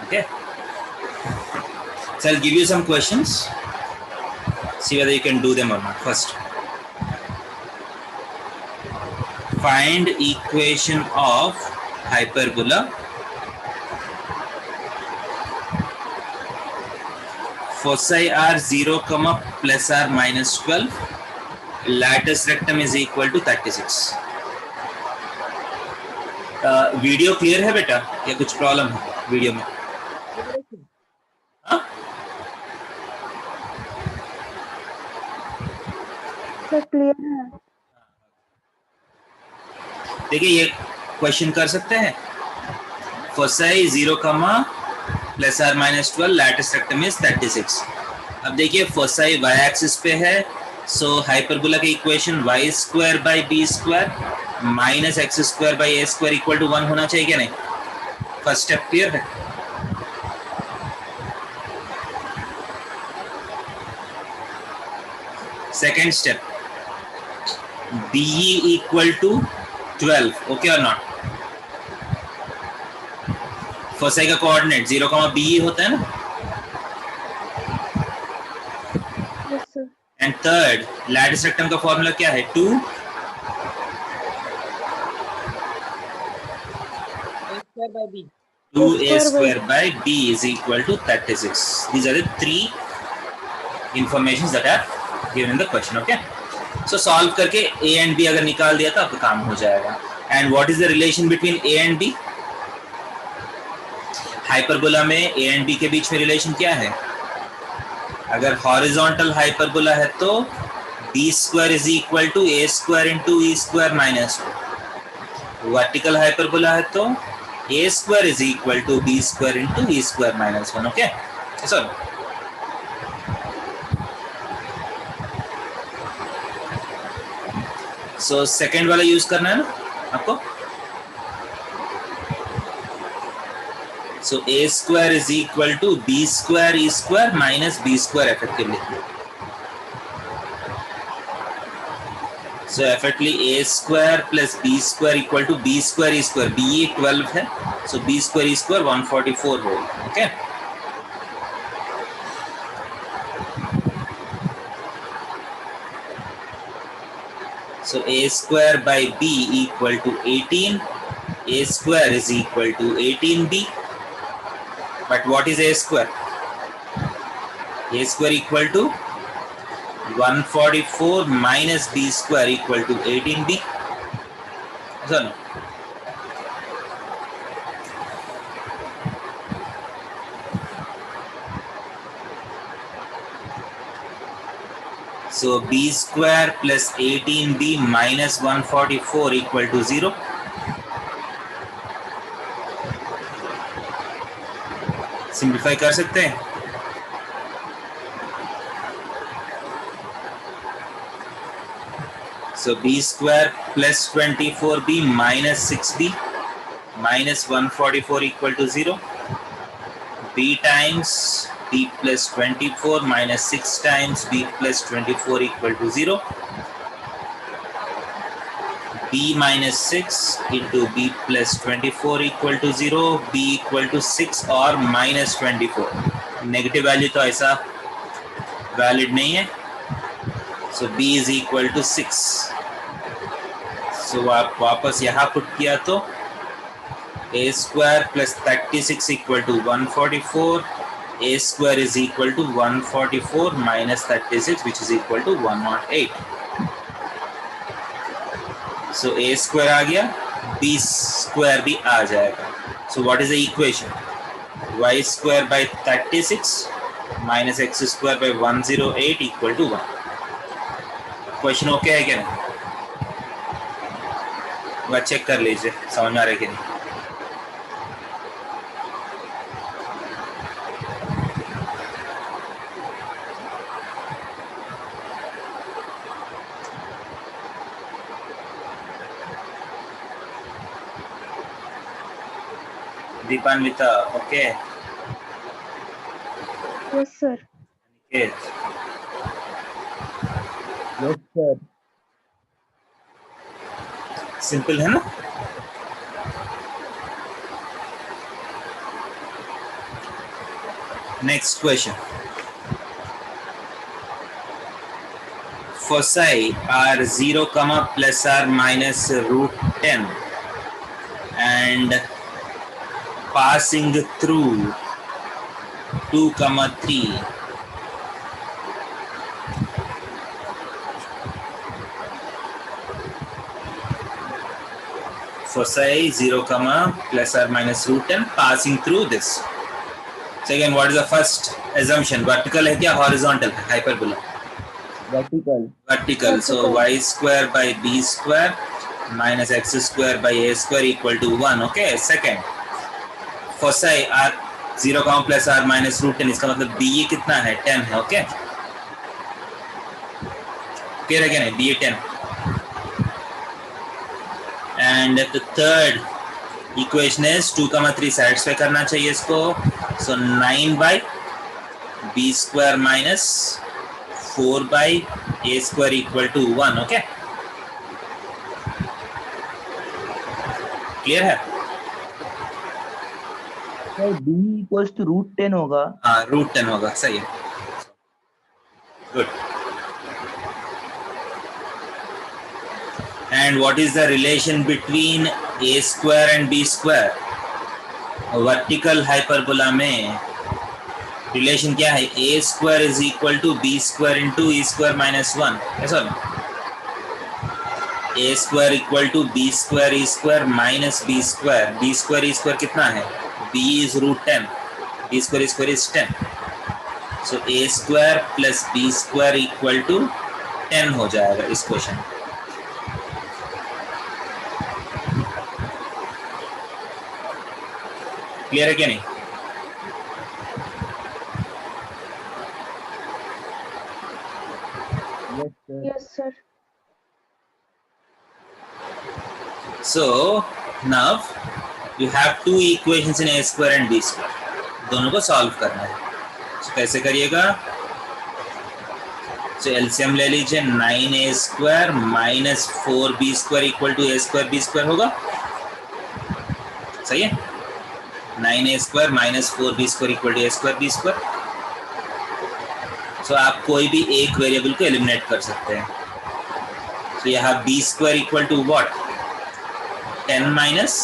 Okay, so I'll give you some questions, see whether you can do them or not. First, find equation of hyperbola foci are 0, plus or minus 12, latus rectum is equal to 36. Video clear है बेटा या कुछ problem है video में? Sir clear है। देखिए ये question कर सकते हैं, foci 0, plus or minus 12, latus rectum is 36। अब देखिए फोसाई y एक्सिस पे है, सो हाइपरबोला के equation y square by b square minus x square by a square equal to 1 होना चाहिए क्या नहीं? फर्स्ट स्टेप क्लियर है। Second step, BE equal to 12, okay और नॉट? फोसाई का कोऑर्डिनेट 0, BE होता है ना। Yes sir. And third, latus rectum का फॉर्मूला क्या है? 2 2a square by b is equal to 36. These are the three informations that are given in the question. Okay, so solve करके a and b अगर निकाल दिया तो आपका काम हो जाएगा. And what is the relation between a and b? Hyperbola में a and b के बीच में रिलेशन क्या है? अगर हॉरिजॉन्टल हाइपरबोला है तो b square is equal to a square into e square minus 2. Vertical hyperbola है तो a square is equal to b square into e square minus 1. Okay, so second वाला यूज करना है ना आपको. So a square is equal to b square e square minus b square effectively. So effectively a square plus b square equal to b square e square. b 12 है, so b square e square 144 होगा. Okay. So a square by b equal to 18. A square is equal to 18b. But what is a square? A square equal to 144 minus b square equal to 18b. So no. So b square plus 18b minus 144 equal to 0. Simplify कर सकते हैं. So b square plus 24b minus 6b minus 144 equal to 0. b times b plus 24 minus 6 times b plus 24 equal to 0. b minus 6 into b plus 24 equal to 0. b equal to 6 और minus 24. Negative value तो ऐसा valid नहीं है. So b is equal to 6. So आप वापस यहाँ put किया तो a square plus 36 equal to 144. a square is equal to 144 minus 36 which is equal to 108. So a square आ गया, b square भी आ जाएगा. So what is the equation? y square by 36 minus x square by 108 equal to 1. Question okay है क्या नहीं? वह check कर लीजिए समझ में आ रहा है कि नहीं. Dipanwita okay? Yes sir. Yes sir. Simple है ना. Next question. Foci are 0, plus or minus root 10 and passing through 2, 3. Foci 0, plus or minus root 10 passing through this. So again, what is the first assumption? Vertical है क्या horizontal है? Hyperbola. Vertical. So y square by b square minus x square by a square equal to 1. Okay. Second, foci are 0, plus or minus root 10. इसका मतलब b ये कितना है? 10 है. Okay. Clear है क्या नहीं? b 10. And the third equation is 2, 3 satisfy करना चाहिए इसको. So 9 by b square minus 4 by a square equal to 1. Okay. Clear है? Sir b equals to root 10 होगा. हाँ, रूट 10 होगा. सही है. Good. And what is the relation between a square and b square? Vertical hyperbola में relation क्या है? a square is equal to b square into e square minus 1. ऐसा ना? a square equal to b square e square minus b square. b square e square कितना है? b is root 10. b square e square is 10. So a square plus b square equal to 10 हो जाएगा इस question. Clear है क्या नहीं? Yes, sir. So now you have two equations in a square and b square. दोनों को solve करना है. So कैसे करिएगा? So LCM ले लीजिए. 9a square minus 4b square equal to a square b square होगा. सही है? 9a square minus 4b square equal to a square b square. So आप कोई भी एक वेरिएबल को एलिमिनेट कर सकते हैं. So you have b square equal to what? 10 minus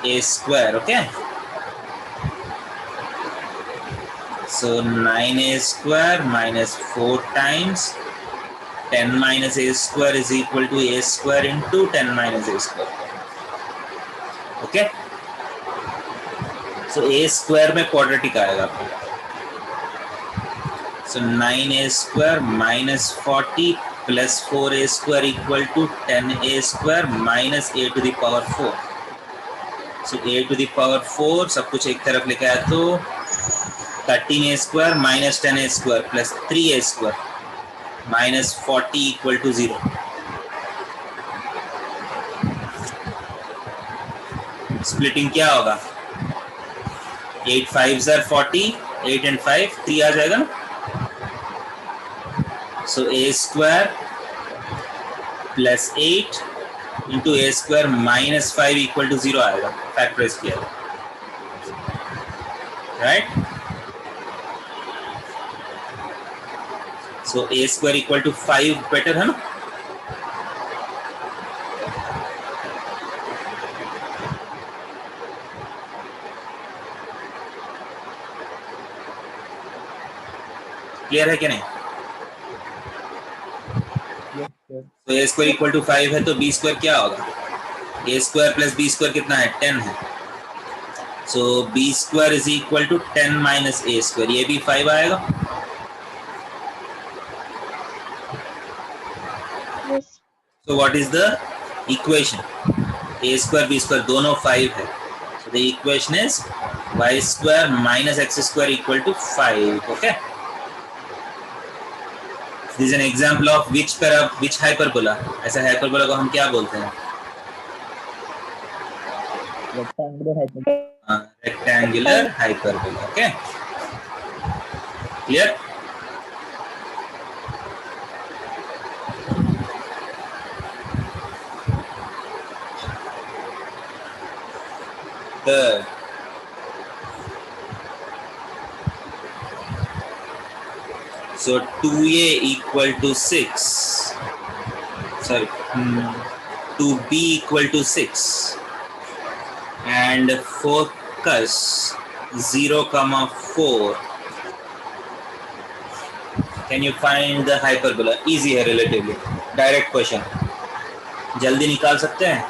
a square. Okay. So 9a square minus 4 times 10 minus a square is equal to a square into 10 minus a square. Okay. So a square में quadratic आएगा. So 9a square minus 40 plus 4a square equal to 10a square minus a to the power 4. So a to the power 4 सब कुछ एक तरफ लिखा है तो 13a square minus 10a square plus 3a square minus 40 equal to 0. Splitting क्या होगा? 8 5s are 40, 8 and 5 3 आ जाएगा. So a square plus 8 into a square minus 5 equal to 0 आएगा. Factorize किया, right? So a square equal to 5 better है ना? Clear है क्या नहीं? तो a स्क्वायर इक्वल टू 5 है तो b स्क्वायर क्या होगा? a square plus b square कितना है? 10 है. So b square is equal to 10 minus a square. ये भी 5 आएगा. Yes. So what is the equation? a square b square दोनों 5 है. So the equation is y square minus x square equal to 5. Okay. This is an example of which hyperbola. ऐसा hyperbola को हम क्या बोलते हैं? Rectangular hyperbola. Okay. Clear? So 2a equal to 6. Sorry, 2b equal to 6. And focus 0,4. Can you find the hyperbola? Easy है relatively. Direct question. जल्दी निकाल सकते हैं.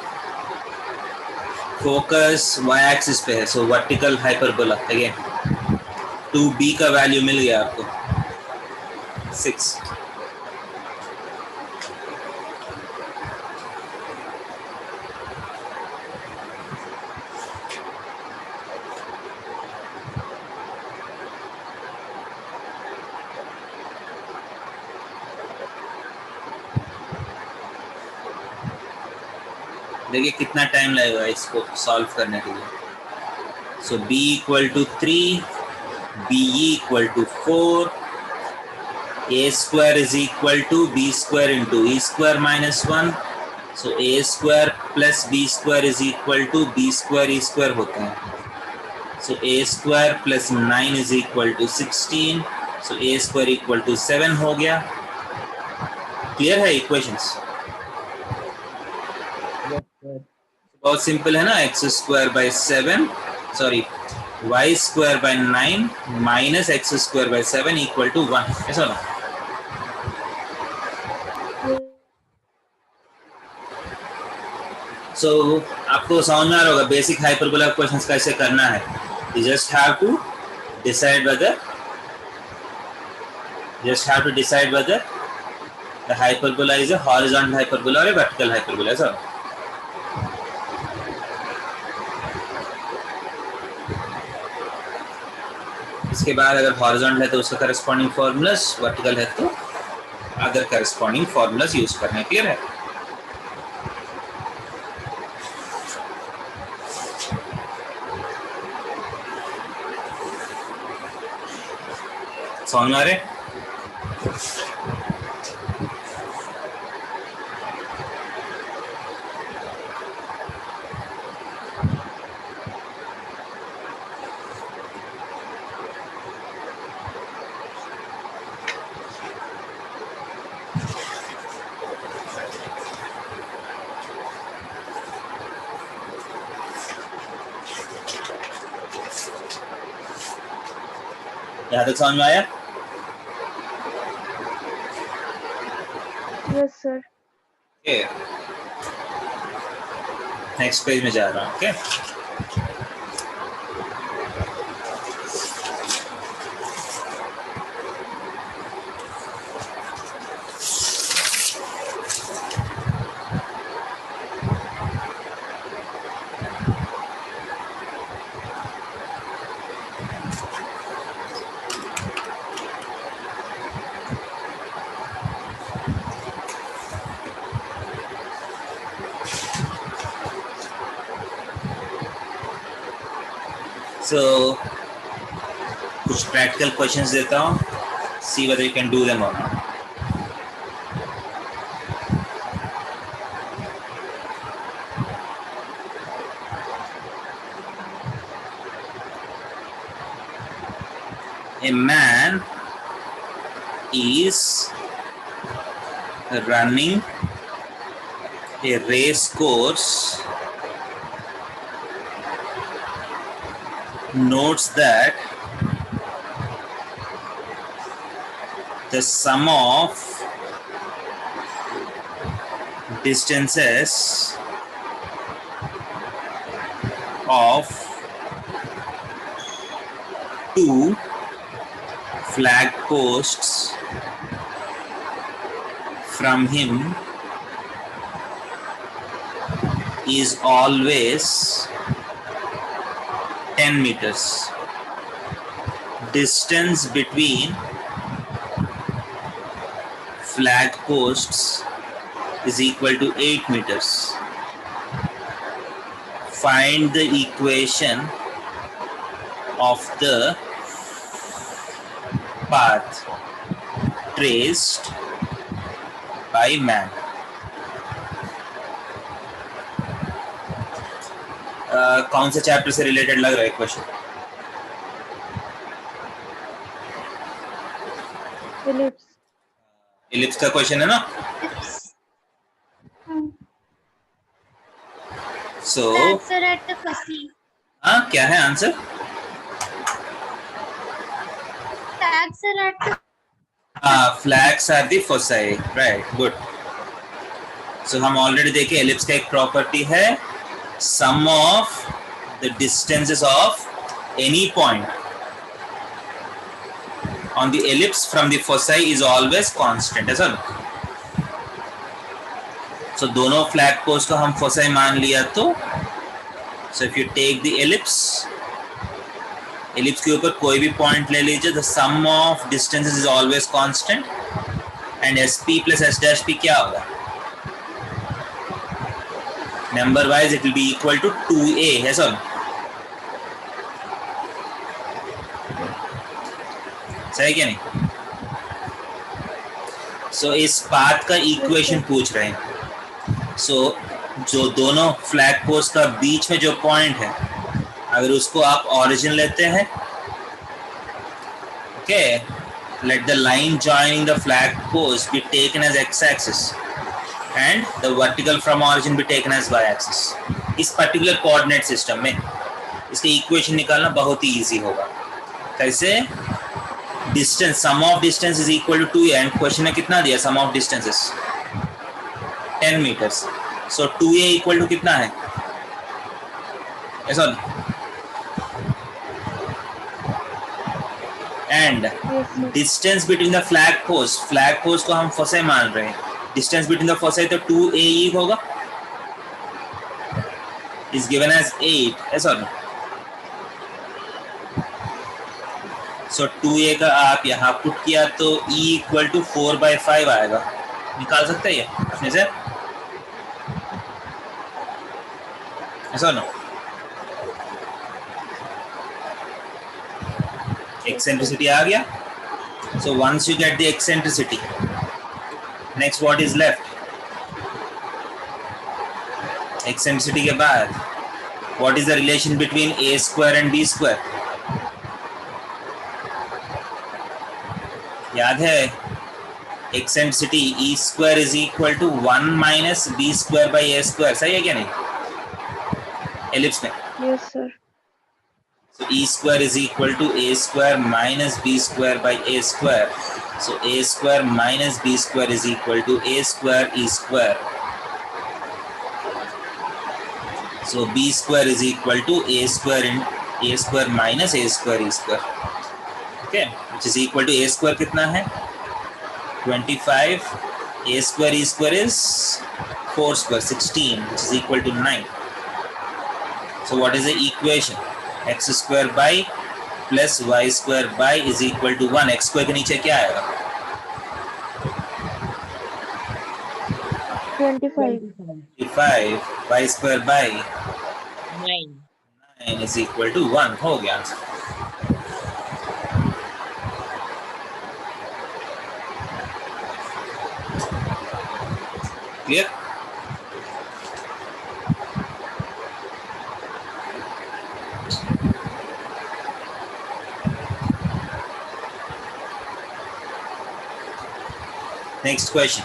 Focus y axis पे है, so vertical hyperbola again. 2b का value मिल गया आपको 6. देखिए कितना टाइम लगेगा इसको सॉल्व करने के लिए. So b equal to 3, be equal to 4, a square is equal to b square into e square minus 1. So a square plus b square is equal to b square e square होता है. So a square plus 9 is equal to 16. So a square equal to 7 हो गया. Clear है equations? बहुत simple है ना. X square by 7, sorry y square by 9 minus x square by 7 equal to 1. ऐसा ना. सो आपको समझ में आ रहा होगा बेसिक हाइपरबोला क्वेश्चंस कैसे करना है. You just have to decide whether the hyperbola is a horizontal hyperbola or a vertical hyperbola. So इसके बाद अगर हॉरिजॉन्टल है तो उसका करस्पॉन्डिंग फॉर्मूलास, वर्टिकल है तो अदर करस्पॉन्डिंग फॉर्मूलास यूज करने. क्लियर है? समझ आ रहे? यहाँ तक समझ में आया? Yes, sir. Okay, next page में जा रहा हूँ. ओके, so कुछ प्रैक्टिकल क्वेश्चंस देता हूँ. see whether you can do them or not. A man is running a race course, notes that the sum of distances of two flag posts from him is always 10 meters. Distance between flag posts is equal to 8 meters. Find the equation of the path traced by man. कौन से chapter से related लग रहा है question? Ellipse. Ellipse का question है ना. सो Flags are at the foci. हाँ, क्या है आंसर? Flags are at the flags are the foci. Right, good. So हम ऑलरेडी देखे एलिप्स का एक प्रॉपर्टी है, sum of the distances of any point on the ellipse from the foci is always constant. ऐसा. सो दोनों flag post को हम foci मान लिया तो so if you take the ellipse के ऊपर कोई भी पॉइंट ले लीजिए, the sum of distances is always constant and SP plus S' क्या होगा? Number wise it will be equal to 2a है सर. सही क्या नहीं? सो इस बात का इक्वेशन पूछ रहे हैं. सो जो दोनों फ्लैग पोस्ट का बीच में जो पॉइंट है, अगर उसको आप ओरिजिन लेते हैं, okay, let the line joining the flag post be taken as x axis and the vertical from origin be taken as y axis. इस पर्टिकुलर कोऑर्डिनेट सिस्टम में इसके इक्वेशन निकालना बहुत ही इजी होगा. कैसे? Distance, sum of distance is equal to 2a and question में कितना दिया? Sum of distances 10 metres. So 2a equal to कितना है? ऐसा. And distance between the flag post को हम फोसाई मान रहे हैं. डिस्टेंस बिटवीन द फोसाई तो 2a होगा, इज गिवन एज 8. ऐसा. सो 2a का आप यहाँ पुट किया तो e इक्वल टू 4/5 आएगा. निकाल सकते हैं ये अपने से? ऐसा ना. eccentricity आ गया. So once you get the eccentricity, next what is left? Eccentricity के बाद what is the relation between a square and b square? याद है? eccentricity e square is equal to 1 minus b square by a square. सही है क्या नहीं? Ellipse में. Yes, sir. So e square is equal to a square minus b square by a square. So a square minus b square is equal to a square e square. So b square is equal to a square minus a square e square. Okay, which is equal to a square कितना है? 25. A square e square is 4 square 16, which is equal to 9. So what is the equation? X square by plus y square by is equal to 1. X square के नीचे क्या आएगा? 25. Y square by 9. is equal to 1. हो गया answer. Clear? Next question.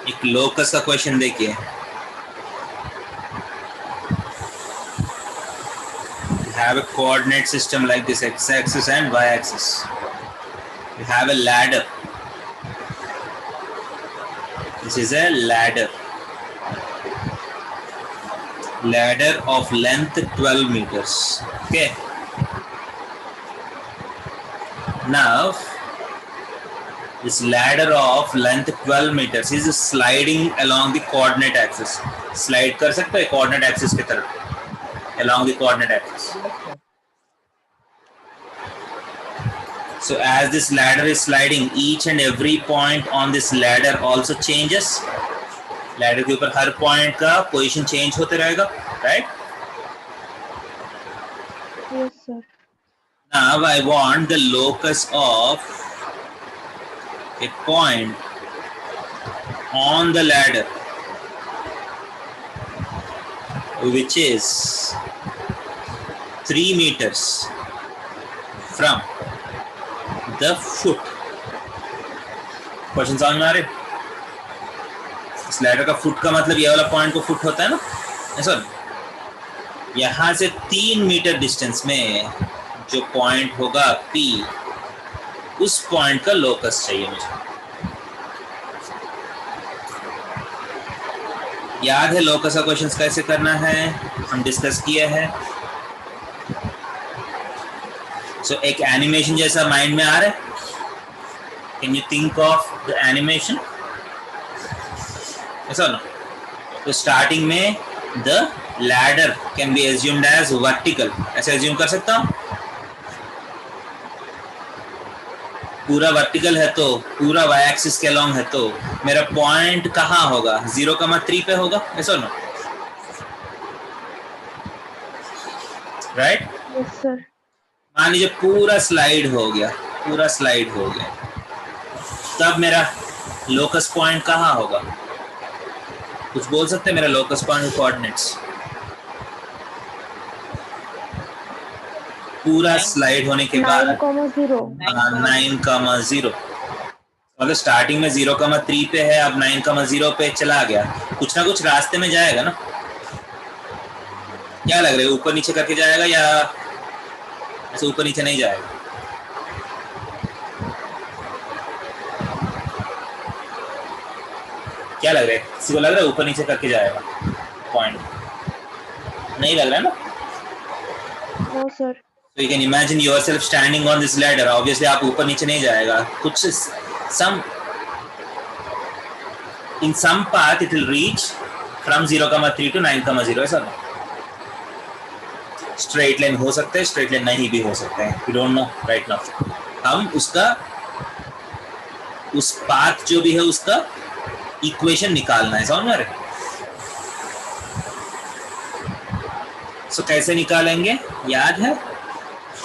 एक locus का question देखिए. You have a coordinate system like this, x-axis and y-axis. You have a ladder. This is a ladder. Ladder of length 12 meters. Okay. Now, this ladder of length 12 meters is sliding along the coordinate axis. Slide कर सकते हैं coordinate axis की तरफ. Along the coordinate axis. So as this ladder is sliding, each and every point on this ladder also changes. Ladder के ऊपर हर point का position change होते रहेगा, right? Yes, sir. Now I want the locus of a point on the ladder which is 3 meters from the foot. Question समझ में आ रहे? इस ladder का फुट का मतलब ये वाला पॉइंट को फुट होता है ना, ऐसा। यहां से 3 मीटर डिस्टेंस में जो पॉइंट होगा P, उस पॉइंट का लोकस चाहिए मुझे। याद है लोकस का क्वेश्चन कैसे करना है, हम डिस्कस किए हैं। सो एक एनिमेशन जैसा माइंड में आ रहा है? Can you think of the animation? ऐसा ना, तो स्टार्टिंग में the ladder can be assumed as vertical, ऐसे एज्यूम कर सकता हूं। पूरा वर्टिकल है तो पूरा वाई एक्सिस के अलोंग है, तो मेरा पॉइंट कहाँ होगा? 0,3 पे होगा, ऐसा ना, राइट? Yes, sir. मान लीजिए पूरा स्लाइड हो गया, पूरा स्लाइड हो गया, तब मेरा लोकस पॉइंट कहाँ होगा? कुछ बोल सकते हैं मेरा लोकस पॉइंट कोऑर्डिनेट्स? पूरा स्लाइड होने के बाद 9,0. 9,0, मतलब स्टार्टिंग में 0,3 पे है, अब 9,0 पे चला गया, कुछ ना कुछ रास्ते में जाएगा ना। क्या लग रहा है, ऊपर नीचे करके जाएगा या ऐसे ऊपर नीचे नहीं जाएगा? क्या लग रहा है, किसी को लग रहा है ऊपर नीचे करके जाएगा पॉइंट? नहीं लग रहा है ना? No, sir. So you can imagine yourself standing on this ladder. Obviously आप ऊपर नीचे नहीं जाएगा, कुछ in some path it will reach from 0,3 to 9,0, ऐसा ना। स्ट्रेट लाइन हो सकता है, स्ट्रेट लाइन नहीं भी हो सकता है, we don't know right now। हम उसका उस पाथ जो भी है उसका इक्वेशन निकालना है, समझ में आ रहा है? सो कैसे निकालेंगे, याद है?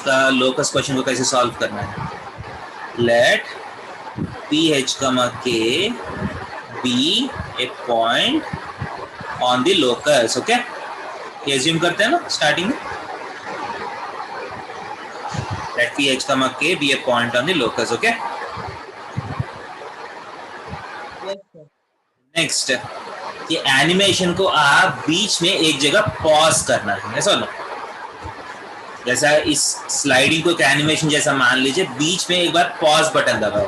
लोकस क्वेश्चन को कैसे सॉल्व करना है? Let PH, K be a point on the locus, okay? ये एज्यूम करते हैं ना स्टार्टिंग में। Let PH, K be a point on the locus, okay? Next, ये एनिमेशन को आप बीच में एक जगह पॉज करना है, ऐसा ना। जैसा इस स्लाइडिंग को एक एनिमेशन जैसा मान लीजिए, बीच में एक बार पॉज बटन दबाओ।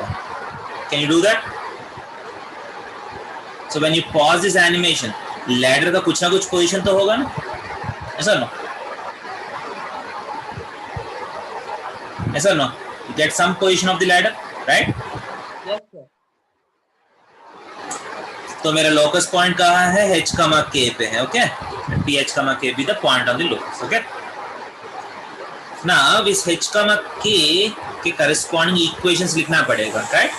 Can you do that? So when you pause this animation, ladder का कुछ ना कुछ पोजीशन तो होगा ना, ऐसा ना, ऐसा ना, you get some position of the ladder, right? Yes sir. तो मेरा लोकस पॉइंट कहाँ है? H, K पे है, okay? PH, K be the point on the locus, okay? Now इस H, K के करस्पॉन्डिंग इक्वेशंस लिखना पड़ेगा, राइट?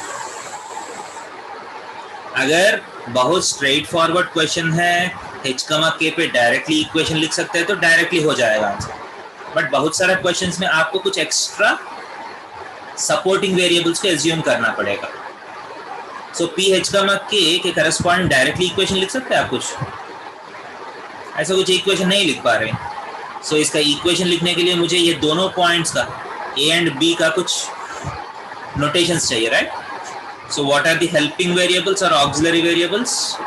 अगर बहुत स्ट्रेट फॉरवर्ड क्वेश्चन है, H, K पे डायरेक्टली इक्वेशन लिख सकते हैं तो डायरेक्टली हो जाएगा आंसर। बट बहुत सारे क्वेश्चंस में आपको कुछ एक्स्ट्रा सपोर्टिंग वेरिएबल्स को एज्यूम करना पड़ेगा। सो PH, K के करस्पॉन्डिंग डायरेक्टली इक्वेशन लिख सकते हैं आप? कुछ ऐसा कुछ इक्वेशन नहीं लिख पा रहे। सो इसका इक्वेशन लिखने के लिए मुझे ये दोनों पॉइंट्स का A एंड B का कुछ नोटेशंस चाहिए, right? So what are the helping variables और auxiliary variables?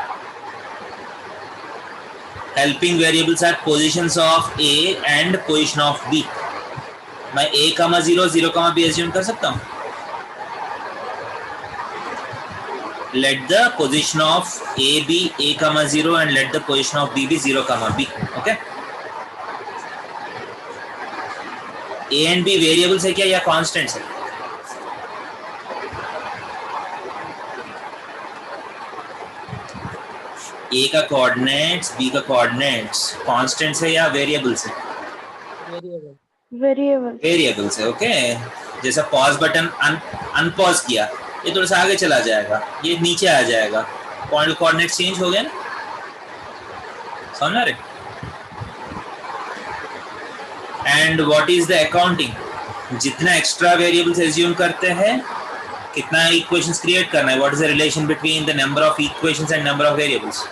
Helping variables are positions of A and position of B। मैं A, 0, 0, B एज्यूम कर सकता हूँ। Let the position of A be A, 0 and let the position of B be 0, B, okay? A and B variables है क्या या constants है? A का coordinates, B का कोऑर्डिनेट्स कॉन्स्टेंट्स है या वेरिएबल्स है? वेरिएबल्स है, ओके? जैसा पॉज बटन अनपॉज किया, ये थोड़ा सा आगे चला जाएगा, ये नीचे आ जाएगा, पॉइंट कोऑर्डिनेट चेंज हो गया ना, समझ रहे? And what is the accounting? जितना एक्स्ट्रा वेरिएबल्स एज्यूम करते हैं, कितना इक्वेशंस क्रिएट करना है? What is the relation between the number of equations and number of variables?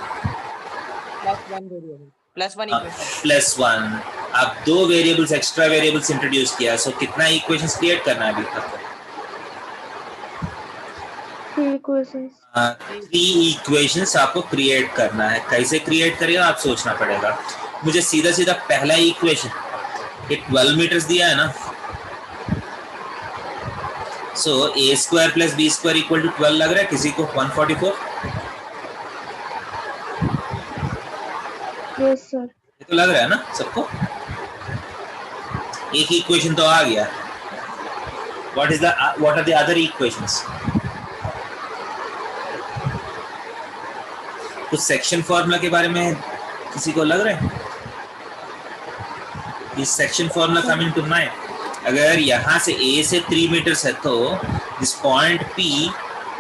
+1। अब 2 वेरिएबल्स एक्स्ट्रा वेरिएबल्स इंट्रोड्यूस किया, सो कितना इक्वेशंस क्रिएट करना है अभी तक? 3 equations. 3 इक्वेशंस आपको क्रिएट करना है. कैसे क्रिएट करेगा आप सोचना पड़ेगा. मुझे सीधा सीधा पहला इक्वेशन, ये 12 मीटर्स दिया है ना, so A square plus B square equal to 12 लग रहा है किसी को? 144. Yes, sir. ये तो लग रहा है ना सबको. एक इक्वेशन तो आ गया. what are the other equations? कुछ सेक्शन फॉर्मूला के बारे में किसी को लग रहा है? इस section formula coming to mind. अगर यहाँ से A से 3 मीटर्स है तो this point P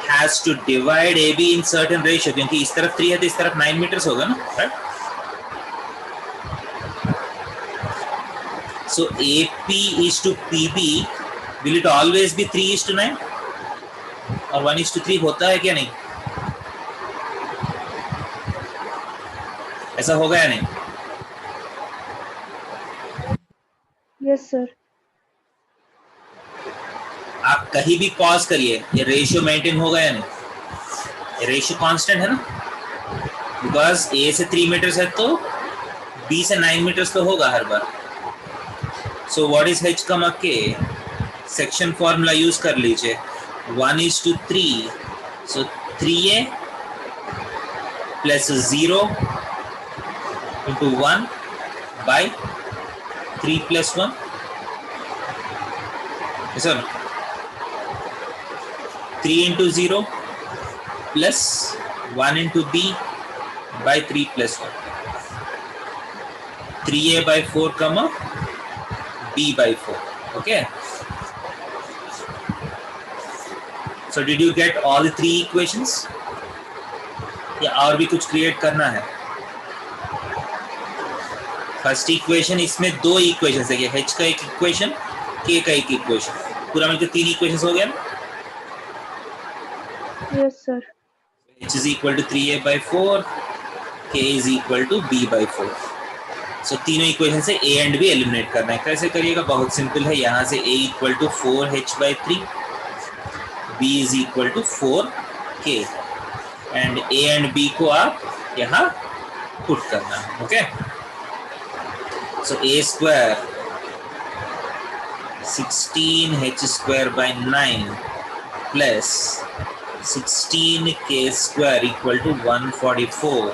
has to divide AB in certain ratio, क्योंकि इस तरफ 3 है तो इस तरफ 9 मीटर्स होगा ना, right? So AP is to PB, will it always be 3:9 और 1:3 होता है क्या नहीं? ऐसा होगा या नहीं? Yes, sir. आप कहीं भी पॉज करिए, ये रेशियो मेंटेन होगा या नहीं? ये रेशियो कांस्टेंट है ना, बिकॉज A से 3 मीटर्स है तो B से 9 मीटर्स तो होगा हर बार. So what is H, K? Section formula use कर लीजिए. 1:3, so 3A plus 0 into 1 by 3 plus 1. Yes or no? 3 into 0 plus 1 into B by 3 plus 1. 3A by 4 comma B by 4. Okay. So did you get all the 3 equations? या और भी कुछ create करना है? First equation, इसमें 2 equation है. H का एक इक्वेशन, K का एक इक्वेशन, पूरा मिलकर 3 इक्वेशन हो गया ना? Yes, sir. H is equal to 3A by 4, K is equal to B by 4. So तीनों इक्वेशन से A एंड B एलिमिनेट करना है. कैसे करिएगा? बहुत सिंपल है. यहाँ से A इक्वल टू 4H by 3, B is equal to 4K and A and B को आप यहाँ पुट करना है. Okay. So A square 16H square by 9 plus 16K square equal to 144.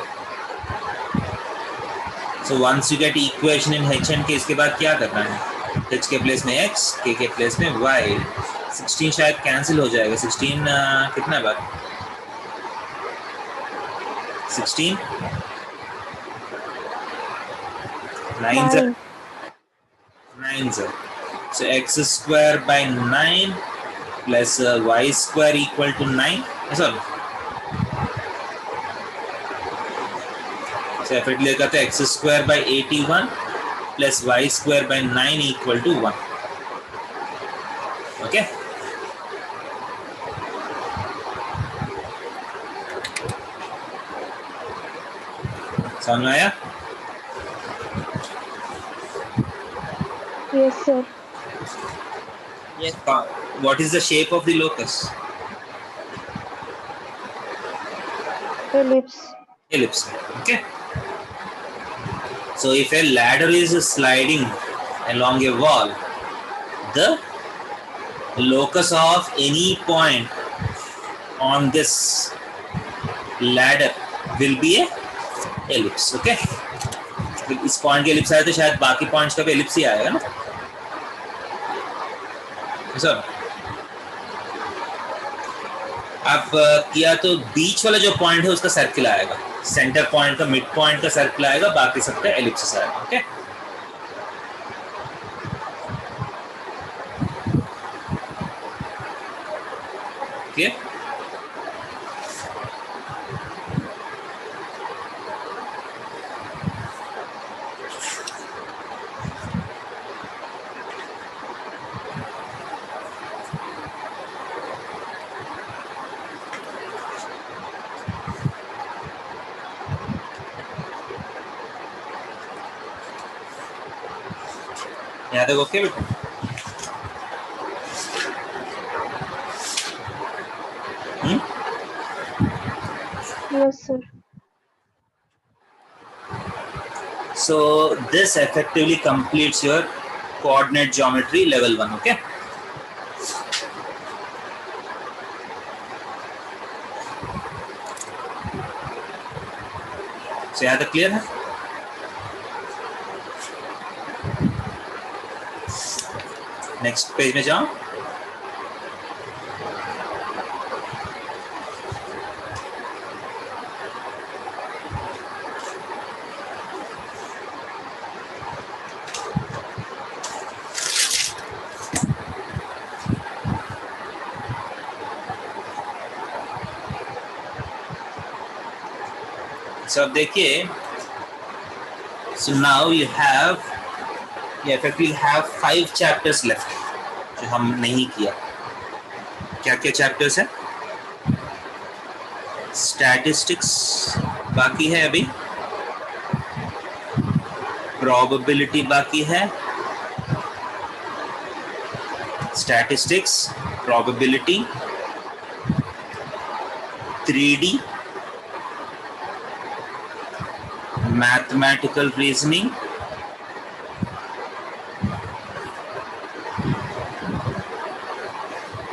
So once you get equation in H and K, इसके बाद क्या करना है? H के प्लेस में X, K के प्लेस में Y. 16 शायद कैंसिल हो जाएगा. 16 कितना बार? 16 9 sir. So x square by 9 plus y square equal to 9. Sorry. So if it लेगा तो x square by 81 plus y square by 9 equal to 1. Okay. समझ में आया? Yes, sir. Yes. What is the shape of the locus? Ellipse. Ellipse. Okay. So if a ladder is sliding along a wall, the locus of any point on this ladder will be a ellipse. Okay. इस point के ellipse आए तो शायद बाकी points का भी ellipse ही आएगा ना. सर आप किया तो बीच वाला जो पॉइंट है उसका सर्किल आएगा, सेंटर पॉइंट का, मिड पॉइंट का सर्किल आएगा, बाकी सबका एलिप्स आएगा. ओके. क्लियर? यहाँ तक ओके बेटा? Yes, sir. So this effectively completes your coordinate geometry level 1. Okay. So यहाँ तक क्लियर है? नेक्स्ट पेज में जाओ. So अब देखिए, so now you effectively have 5 chapters left जो हम नहीं किया. क्या क्या चैप्टर्स है? स्टैटिस्टिक्स बाकी है अभी, प्रोबेबिलिटी बाकी है, statistics, probability, 3D, mathematical reasoning,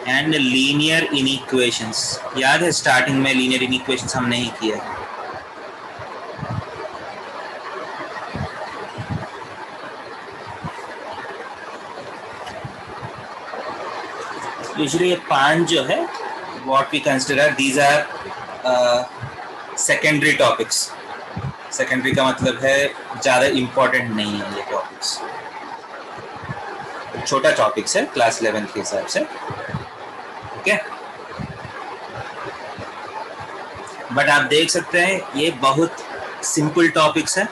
and linear inequations. याद है स्टार्टिंग में लीनियर इनइक्वेशंस हम नहीं किया. यूजुअली ये 5 जो है, what we consider these are secondary topics. Secondary का मतलब है ज़्यादा इम्पोर्टेंट नहीं है ये टॉपिक्स, छोटा टॉपिक्स है क्लास 11 के हिसाब से. ओके. बट आप देख सकते हैं ये बहुत सिंपल टॉपिक्स है.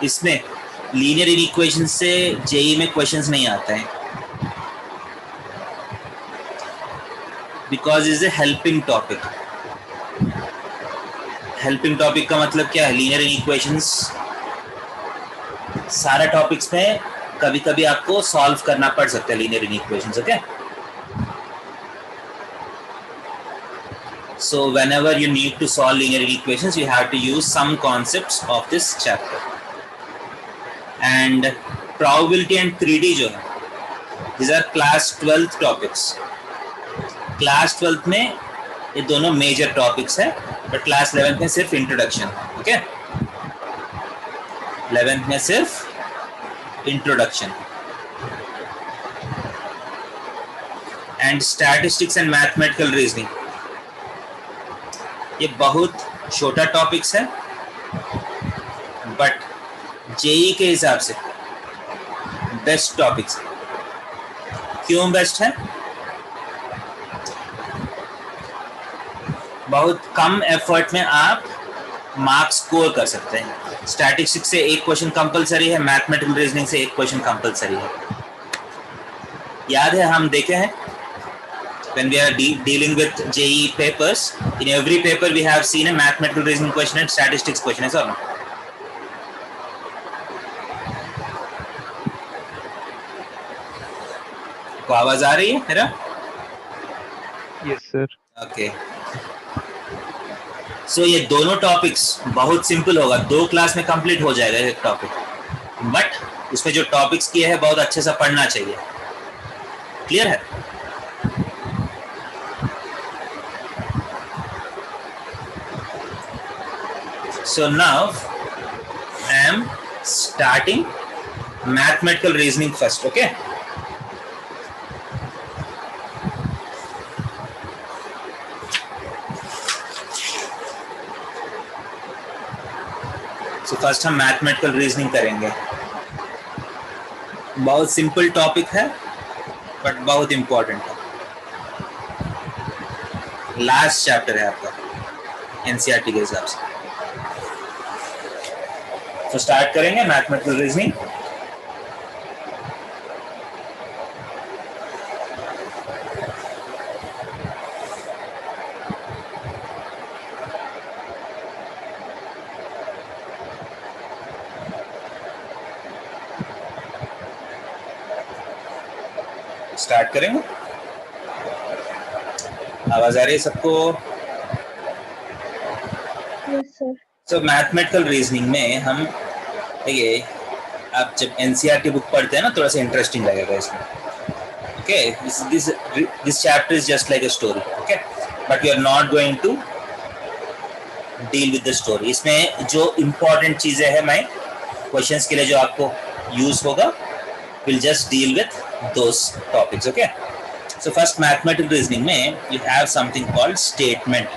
इसमें लीनियर इनइक्वेशन से जेई में क्वेश्चंस नहीं आते हैं, because is a helping topic. Helping topic का मतलब क्या है? लीनियर इनइक्वेशंस सारे टॉपिक्स में कभी कभी आपको सॉल्व करना पड़ सकता है linear inequations. Okay. So whenever you need to solve linear equations, you have to use some concepts of this chapter. And probability and 3D जो है, these are class 12th topics. Class 12th में ये दोनों major topics है, but class 11th में सिर्फ introduction. Okay? 11th में सिर्फ introduction. And statistics and mathematical reasoning. ये बहुत छोटा टॉपिक्स है, बट जेई के हिसाब से बेस्ट टॉपिक्स. क्यों बेस्ट है? बहुत कम एफर्ट में आप मार्क्स स्कोर कर सकते हैं. स्टैटिस्टिक्स से एक क्वेश्चन कंपलसरी है, मैथमेटिकल रीजनिंग से एक क्वेश्चन कंपलसरी है. याद है हम देखे हैं when we are dealing with JEE papers, in every paper we have seen a mathematical reasoning question and statistics question, is or no? को आवाज आ रही है मेरा? Yes sir. ओके. सो ये दोनों टॉपिक्स बहुत सिंपल होगा, 2 क्लास में कंप्लीट हो जाएगा एक टॉपिक, बट उसमें जो टॉपिक्स किए हैं बहुत अच्छे से पढ़ना चाहिए. क्लियर है? So now I am starting mathematical reasoning first. Okay. So first हम mathematical reasoning करेंगे. बहुत सिंपल टॉपिक है, बट बहुत इंपॉर्टेंट है. लास्ट चैप्टर है आपका एनसीईआरटी के हिसाब से. तो स्टार्ट करेंगे मैथमेटिकल रीजनिंग. स्टार्ट करेंगे. आवाज आ रही है सबको? Yes, sir. सो मैथमेटिकल रीजनिंग में हम देखिए, आप जब एनसीईआरटी बुक पढ़ते हैं ना, थोड़ा सा इंटरेस्टिंग लगेगा इसमें. Okay, this chapter is just like a story. Okay, but you are not going to deal with the story. इसमें जो इंपॉर्टेंट चीजें हैं, मैं क्वेश्चंस के लिए जो आपको यूज होगा, will just deal with those topics. Okay, so first mathematical reasoning में you have something called statement.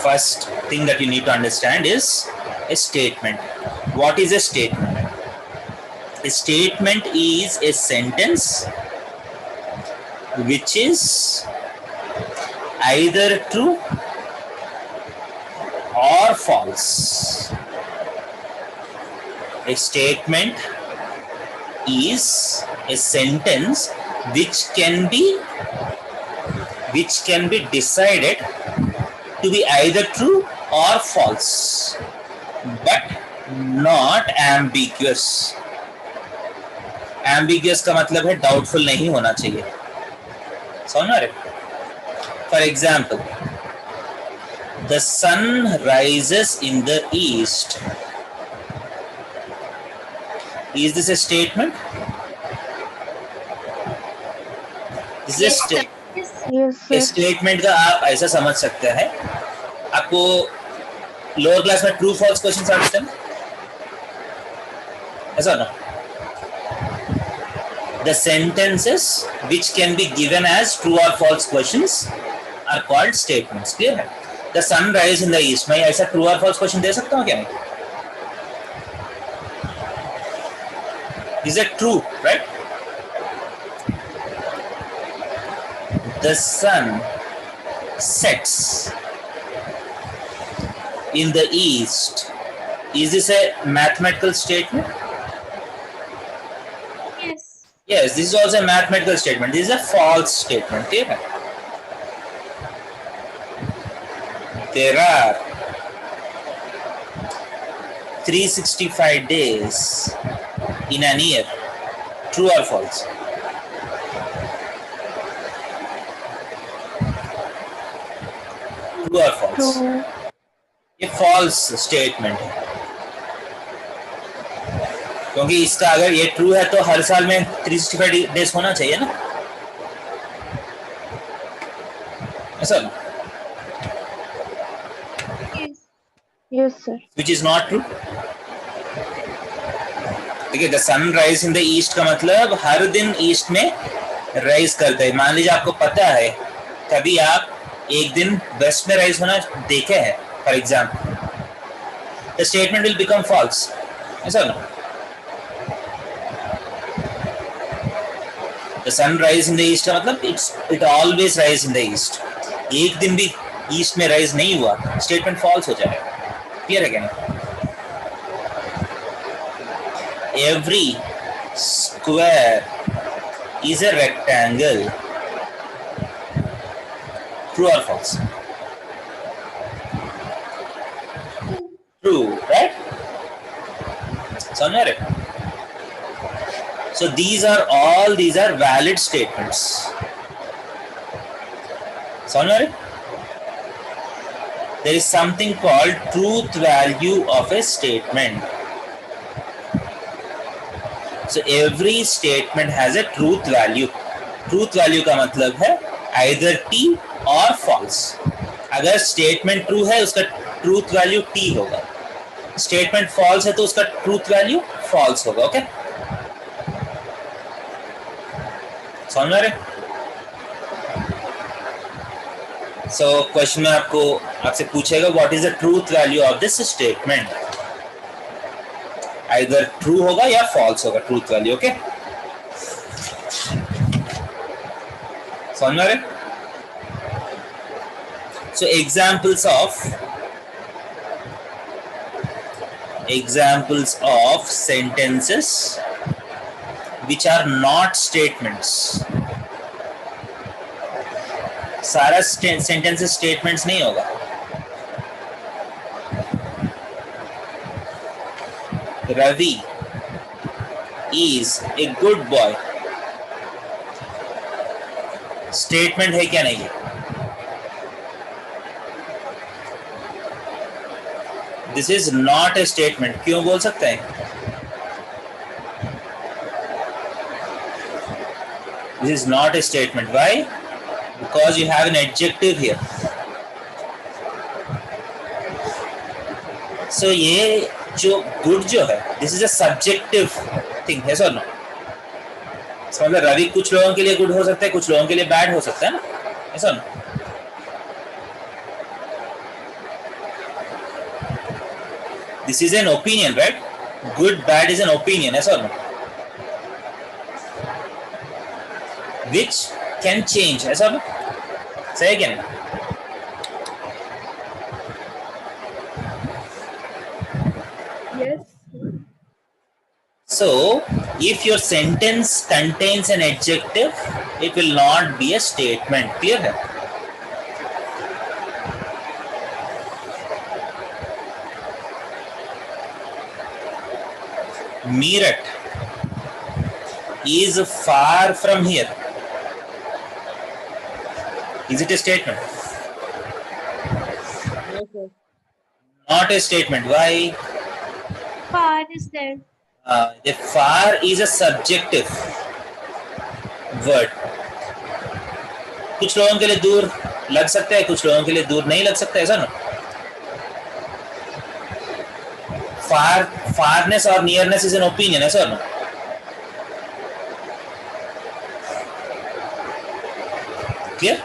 First thing that you need to understand is a statement. What is a statement? A statement is a sentence which is either true or false. A statement is a sentence which can be decided to be either true or false, but not ambiguous. Ambiguous का मतलब है doubtful नहीं होना चाहिए. समझ रहे? For example, the sun rises in the east. Is this a statement? This is a statement. Yes, sir. Statement का आप ऐसा समझ सकते हैं, आपको लोअर क्लास में ट्रू फॉल्स क्वेश्चन आते हैं ऐसा ना. The sentences which can be given as true और false questions are called statements. Clear है? The sun rise in the east, मैं ऐसा ट्रू और फॉल्स क्वेश्चन दे सकता हूँ क्या? मैं is it true? Right? The sun sets in the east. Is this a mathematical statement? Yes. Yes, this is also a mathematical statement. This is a false statement. Okay? There are 365 days in an year. True or false? True or false? True. ये false statement है, क्योंकि इसका अगर ये true है तो हर साल में 365 डेज होना चाहिए ना, ऐसा. Yes. Yes, sir. Which is not true. देखिए, the sun rise in the east का मतलब हर दिन ईस्ट में राइज करता है. मान लीजिए आपको पता है, कभी आप एक दिन वेस्ट में राइज होना देखे हैं, for example, the statement will become false. ऐसा ना. The sun rise in the east का मतलब it always rise in the east. एक दिन भी ईस्ट में राइज नहीं हुआ, स्टेटमेंट फॉल्स हो जाएगा. क्लियर है क्या? Every square is a rectangle. True or false? True, right? समझ रहे? So these are valid statements. समझ रहे? There is something called truth value of a statement. So every statement has a truth value. Truth value का मतलब है either T और false. अगर statement true है उसका ट्रूथ वैल्यू टी होगा, स्टेटमेंट फॉल्स है तो उसका ट्रूथ वैल्यू फॉल्स होगा. ओके, समझ रहे? सो क्वेश्चन में आपसे पूछेगा what is the truth value of this statement. Either true होगा या फॉल्स होगा ट्रूथ वैल्यू. ओके, समझ रहे? So examples of sentences which are not statements. सारा sentences statements नहीं होगा. Ravi is a good boy. Statement है क्या नहीं? This is not a statement. क्यों बोल सकते हैं? This is not a statement. Why? Because you have an adjective here. So ये जो गुड जो है, this is a subjective thing है सर ना। मतलब रवि कुछ लोगों के लिए गुड हो सकता है, कुछ लोगों के लिए बैड हो सकता है ना, ऐसा ना। This is an opinion, right? Good bad is an opinion, ऐसा ना, विच कैन चेंज, ऐसा ना, सही क्या नहीं? Yes. So, if your sentence contains an adjective, it will not be a statement. Clear है? Meerut is far from here. Is it a statement? No, sir. Not a statement. Why? Far is there. The far is a subjective word. कुछ लोगों के लिए दूर लग सकता है, कुछ लोगों के लिए दूर नहीं लग सकता, ऐसा ना। फारनेस और नियरनेस इज एन ओपिनियन, ऐसा ना। Clear?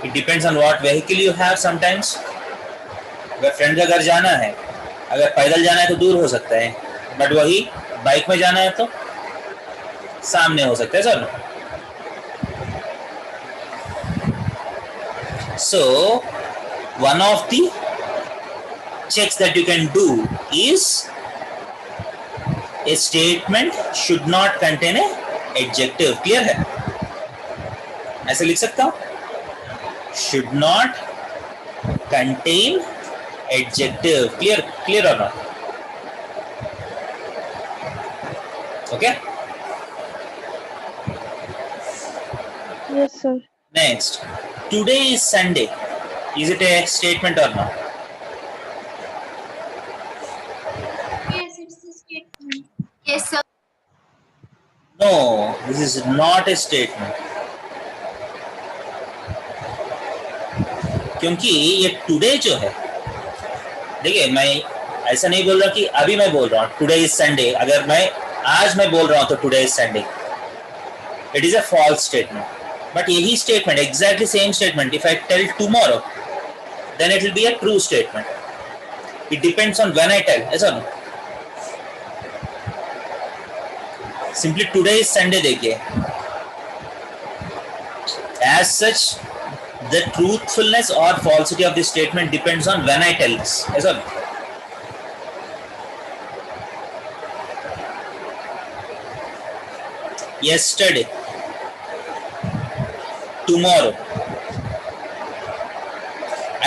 It depends on what vehicle you have. Sometimes अगर फ्रेंड का घर जाना है, अगर पैदल जाना है तो दूर हो सकता है, बट वही बाइक में जाना है तो सामने हो सकता है sir. So one of the checks that you can do is a statement should not contain a adjective. Clear है? ऐसे लिख सकता हूं, should not contain adjective. Clear or not? Okay. Yes, sir. Next, today is Sunday. Is it a statement or not? Yes, it's a statement. Yes, sir. No, this is not a statement. क्योंकि ये today जो है, देखिए मैं ऐसा नहीं बोल रहा कि अभी मैं बोल रहा हूँ टुडे इज संडे। अगर मैं आज मैं बोल रहा हूँ तो today is Sunday, it is a false statement. But यही statement, exactly same statement, if I tell tomorrow, then it will be a true statement. It depends on when I tell, ऐसा ना। सिंपली टुडे इज संडे देखिए, as such the truthfulness or falsity of this statement depends on when I tell this, ऐसा ना। Yesterday, tomorrow,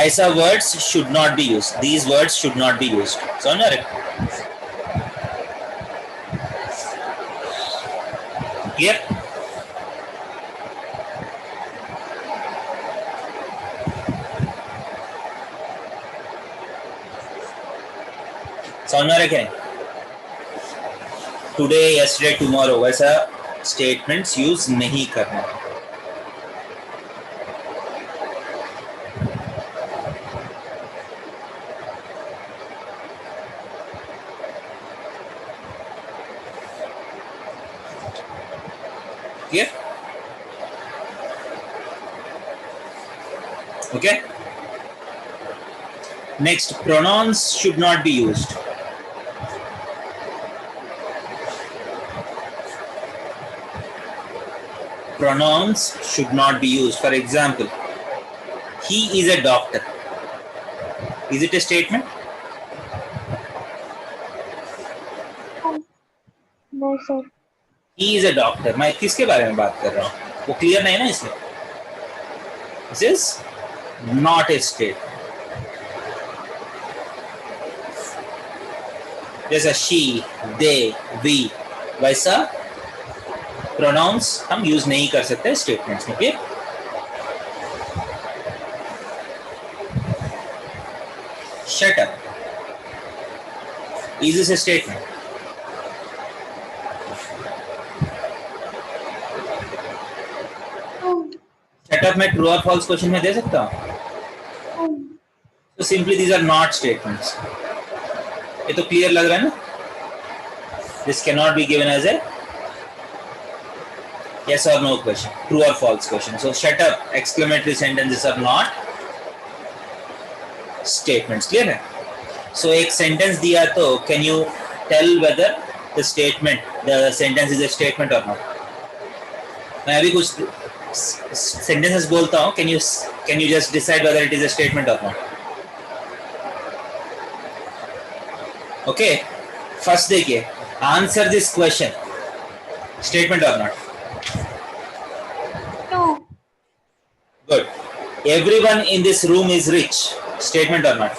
ऐसा words should not be used. These words should not be used. समझ रहे? Clear? समझ में आ रहा क्या? टुडे, यस्टरडे, टुमारो वैसा स्टेटमेंट्स यूज नहीं करना। Clear? Okay. Next, pronouns should not be used. Pronouns should not be used. For example, he is a doctor. Is it a statement? No, sir. He is a doctor. मैं किसके बारे में बात कर रहा हूँ? वो क्लियर नहीं है ना इसमें। This is not a statement. जैसा she, they, we, वैसा प्रोनाउंस हम यूज नहीं कर सकते स्टेटमेंट्स में. Clear? Shut up, is this a statement? No. Shut up मैं ट्रू और फॉल्स क्वेश्चन में दे सकता हूँ. No. So simply these are not statements. ये तो क्लियर लग रहा है ना? This cannot be given as a yes or no question, true or false question. So shut up, exclamatory sentences are not statements. Clear है? So एक sentence दिया तो can you tell whether the sentence is a statement or not? मैं अभी कुछ sentences बोलता हूँ. Can you just decide whether it is a statement or not? Okay, first देखिए, answer this question, statement or not? No. Good. Everyone in this room is rich, statement or not?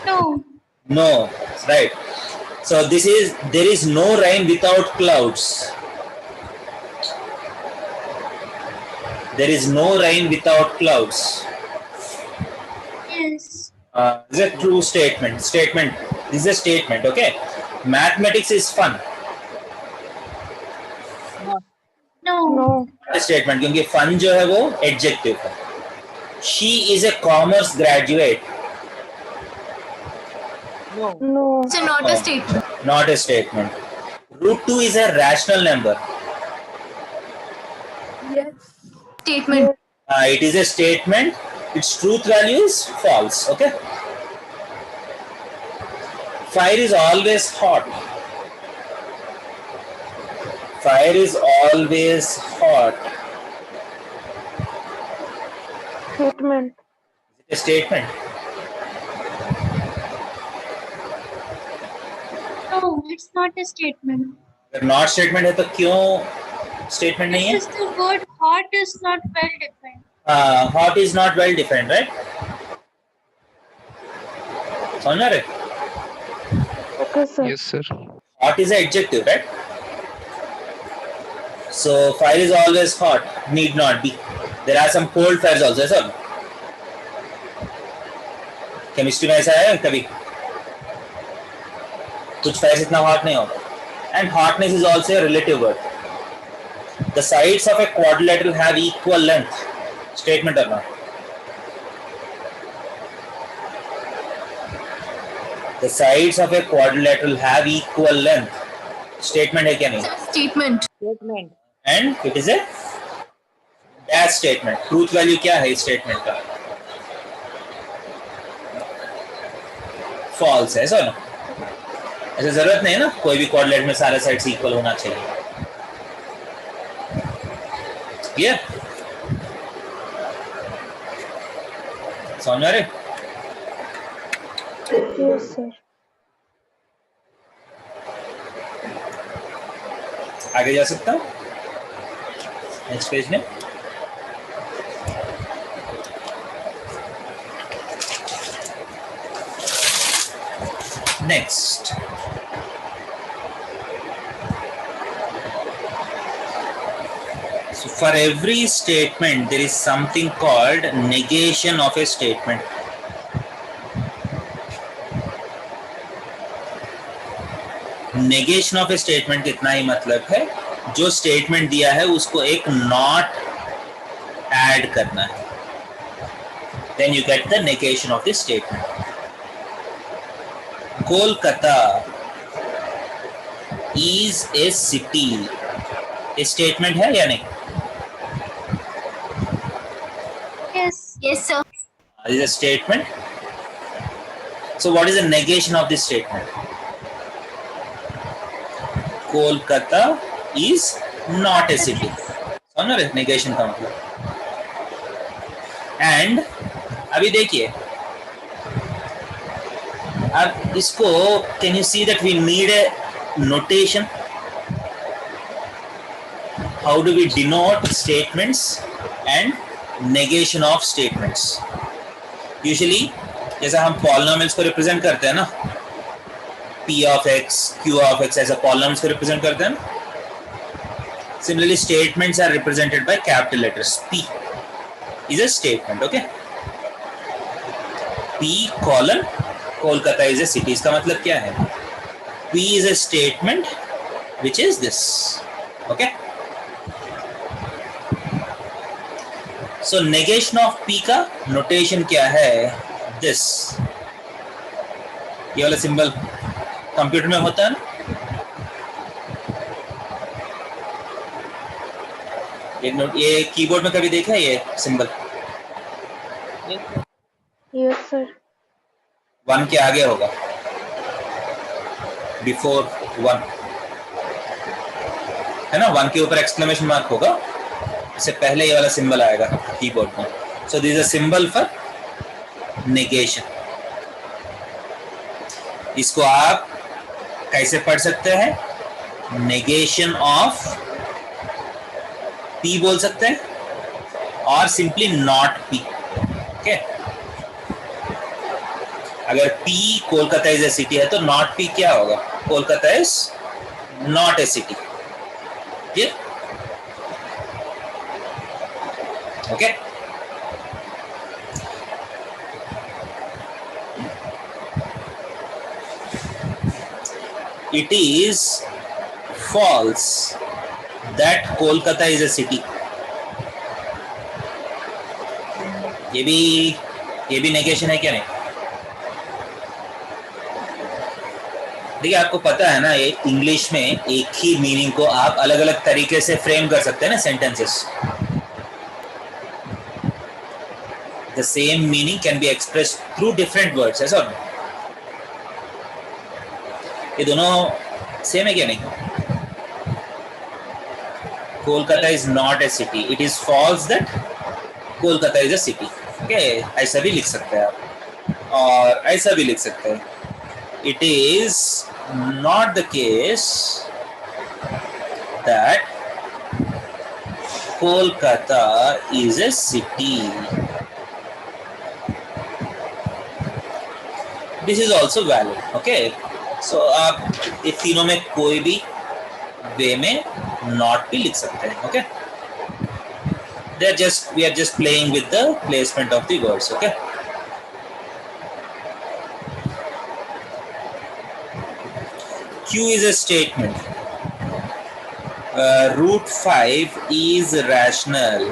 No. No, right. So there is no rain without clouds. There is no rain without clouds. Yes. This is a true statement. This is a statement. Okay. Mathematics is fun. No. No. Statement, क्योंकि fun जो है वो adjective है. She is a commerce graduate. No. So not a statement. Not a statement. Root 2 is a rational number. Yes. Statement. It is a statement. Its truth value is false. Okay. Fire is always hot. Fire is always hot. Statement. Is it a statement? No, it's not a statement. अगर not statement है तो क्यों statement नहीं है? Because the word hot is not well defined. Hot is not well defined, right? समझ रहे? Okay, sir. Yes, sir. Hot is an adjective, right? So fire is always hot. Need not be. There are some cold fires also, sir. Chemistry में ऐसा है कभी? कुछ Fyers इतना hot नहीं होता. And hotness is also a relative word. The sides of a quadrilateral have equal length. Statement or not? The sides of a quadrilateral have equal length. Statement है क्या नहीं? Statement. And it is a dash statement. Truth value क्या है इस statement का? False है, ऐसा ना? ऐसे जरूरत नहीं है ना कोई भी quadrilateral में सारे sides equal होना चाहिए. Clear? समझ आ रहे? Yes, sir. आगे जा सकता हूँ नेक्स्ट पेज में. Next so for every statement there is something called negation of a statement. Negation of A statement इतना ही मतलब है जो स्टेटमेंट दिया है उसको एक नॉट ऐड करना है, then you get the negation of the statement. Kolkata is a city. A statement है या नहीं? Yes. Yes, sir. It is a statement. So what is the negation of this statement? Kolkata is not a city. समझ रहे negation का मतलब. And अभी देखिए अब इसको can you see that we need a notation? How do we denote statements and negation of statements? Usually जैसा हम polynomials को represent करते हैं ना, P of x, Q of x ऐसा columns को represent करते हैं. Similarly, statements are represented by capital letters. P is a statement, okay? P colon Kolkata is a city. इसका मतलब क्या है? P is a statement which is this, okay? So negation of P का notation क्या है? This. ये वाला symbol computer में होता है ना? ये कीबोर्ड में कभी देखा है ये सिंबल? Yes, sir. 1 के आगे होगा, बिफोर 1 है ना. 1 के ऊपर एक्सक्लेमेशन मार्क होगा, इससे पहले ये वाला सिंबल आएगा कीबोर्ड में. So this is a symbol for negation. इसको आप कैसे पढ़ सकते हैं? नेगेशन ऑफ P बोल सकते हैं और सिंपली नॉट P. ओके, अगर P Kolkata is a city है तो नॉट P क्या होगा? Kolkata is not a city. Clear? Okay, it is false that Kolkata is a city. ये भी नेगेशन है क्या? नहीं. देखिए, आपको पता है ना, ये इंग्लिश में एक ही मीनिंग को आप अलग अलग तरीके से फ्रेम कर सकते हैं ना, sentences. The same meaning can be expressed through different words, ऐसा नहीं. ये दोनों सेम है क्या? नहीं. Kolkata is not a city. It is false that Kolkata is a city. Okay, ऐसा भी लिख सकते हैं आप और ऐसा भी लिख सकते हैं. It is not the case that Kolkata is a city. This is also valid. Okay, so आप ये तीनों में कोई भी वे में नॉट भी लिख सकते हैं. Okay, we are just playing with the placement of the words. Okay, Q is a statement. Root 5 is rational.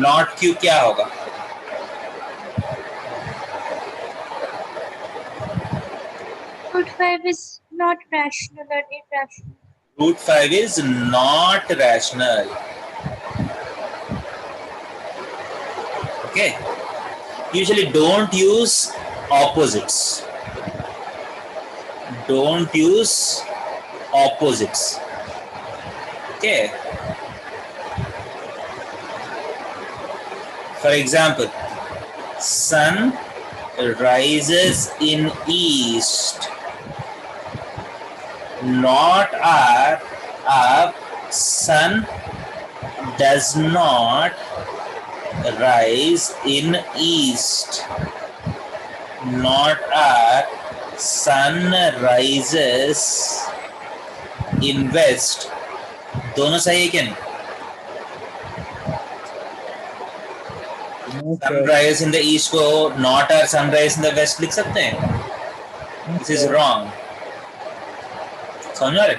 Not Q क्या होगा? Root 5 is not rational or irrational. Root 5 is not rational. Okay, usually don't use opposites. Don't use opposites. Okay, for example, sun rises in east. Not up. Sun does not rise in east. Not up. Sun rises in west. दोनों सही है क्या? नहीं. Sunrise in the east को not or sunrise in the west लिख सकते हैं? This is wrong. समझ रहे?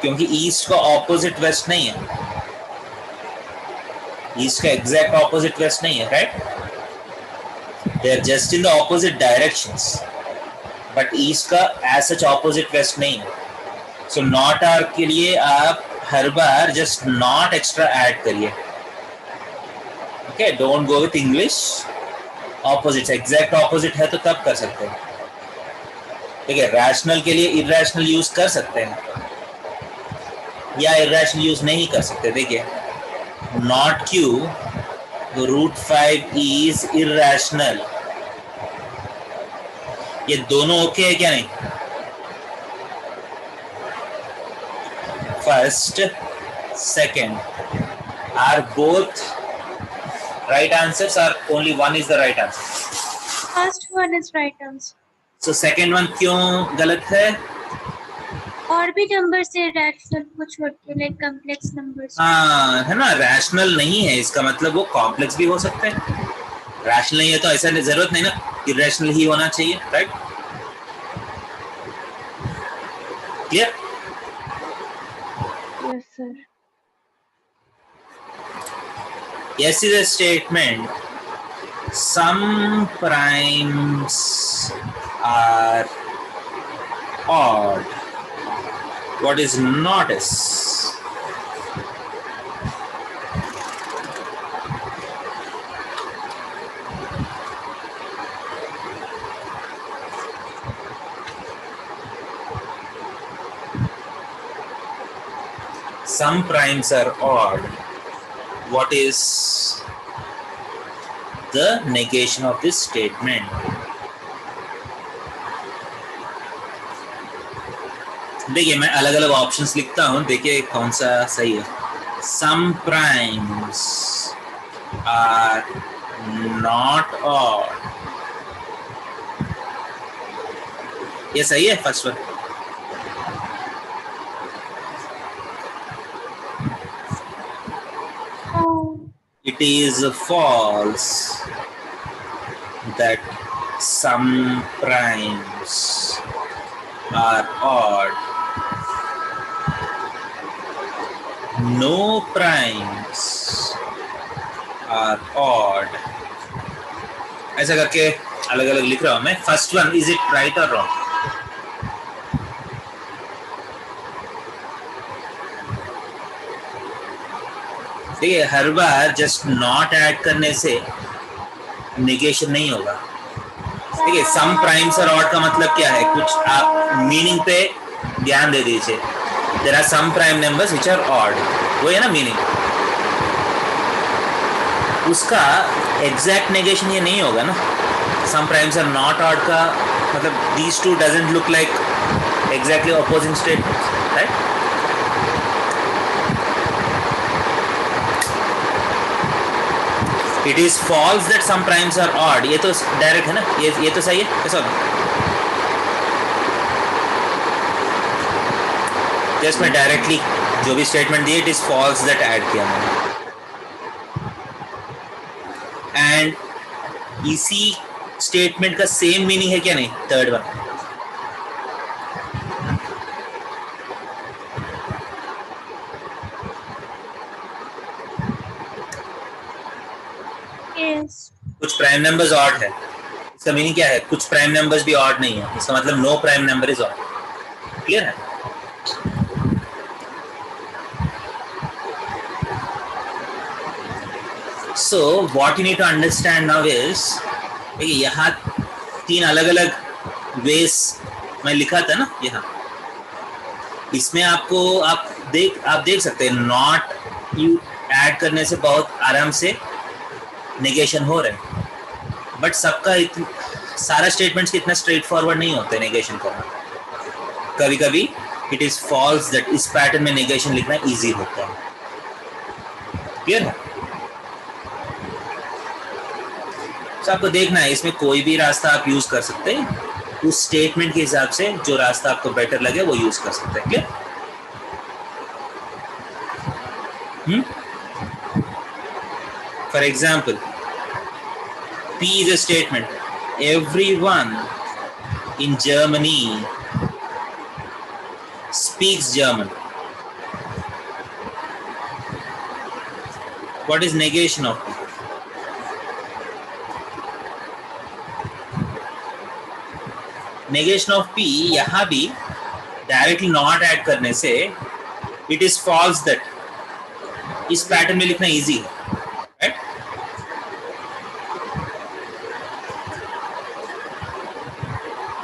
क्योंकि ईस्ट का ऑपोजिट वेस्ट नहीं है. ईस्ट का एग्जैक्ट ऑपोजिट वेस्ट नहीं है, right? They are just in the opposite directions, but east का एज सच ऑपोजिट वेस्ट नहीं है. सो नॉट आर के लिए आप हर बार जस्ट नॉट एक्स्ट्रा ऐड करिए. Okay, don't go with English opposite. Exact opposite है तो तब कर सकते हैं. ठीक है, रैशनल के लिए इरैशनल यूज कर सकते हैं या इरैशनल यूज नहीं कर सकते. देखिए, नॉट क्यू, तो रूट 5 इज इरैशनल. ये दोनों ओके है क्या? नहीं. First, second are both right answers or only one is the right answer? First one is right answer. So second one क्यों गलत है? और भी नंबर से रैशनल को छोड़ के लाइक कॉम्प्लेक्स नंबर्स। हाँ है ना, रैशनल नहीं है, इसका मतलब वो कॉम्प्लेक्स भी हो सकते हैं। रैशनल नहीं है तो ऐसा जरूरत नहीं ना इरेशनल ही होना चाहिए, right? Clear? Yes, sir. Yes is a statement. Some primes are odd. What is not is? Some primes are odd. What is the negation of this statement? देखिए मैं अलग अलग ऑप्शंस लिखता हूं, देखिए कौन सा सही है। Some primes are not odd. ये सही है first one. It is false that some primes are odd. No primes are odd. ऐसा करके अलग अलग लिख रहा हूं मैं। First one, is it right और रॉन्ग? देखिए हर बार जस्ट नॉट ऐड करने से निगेशन नहीं होगा। देखिए सम प्राइम्स और ऑड का मतलब क्या है, कुछ आप मीनिंग पे ध्यान दे दीजिए। There are some prime numbers which are odd, वो है ना मीनिंग। उसका एग्जैक्ट नेगेशन ये नहीं होगा ना। सम प्राइम्स आर नॉट ऑड का मतलब these two doesn't look like exactly opposing statements, right? It is false that some primes are odd. ये तो डायरेक्ट है ना, ये तो सही है। कैसा? जस्ट मैं डायरेक्टली जो भी स्टेटमेंट दिए, it is false that add किया मैंने। एंड इसी स्टेटमेंट का सेम मीनिंग है क्या नहीं, थर्ड वन। कुछ प्राइम नंबर्स ऑड है, इसका मीनिंग क्या है? कुछ प्राइम नंबर्स भी ऑड नहीं है, इसका मतलब no prime number is odd. Clear है? So what you need to understand now is, देखिए यहाँ तीन अलग अलग वेज मैं लिखा था ना यहाँ, इसमें आपको आप देख सकते हैं नॉट यू ऐड करने से बहुत आराम से नेगेशन हो रहे हैं, बट सबका सारा स्टेटमेंट्स इतना स्ट्रेट फॉरवर्ड नहीं होते नेगेशन करना। कभी कभी इट इज फॉल्स दैट इस पैटर्न में नेगेशन लिखना इजी होता है। क्लियर है? तो आपको देखना है, इसमें कोई भी रास्ता आप यूज कर सकते हैं, उस स्टेटमेंट के हिसाब से जो रास्ता आपको बेटर लगे वो यूज कर सकते हैं। Clear? For example, P is a statement. Everyone in Germany speaks German. What is negation of P? Negation of P यहाँ भी directly not add करने से it is false that इस पैटर्न में लिखना easy है। Right?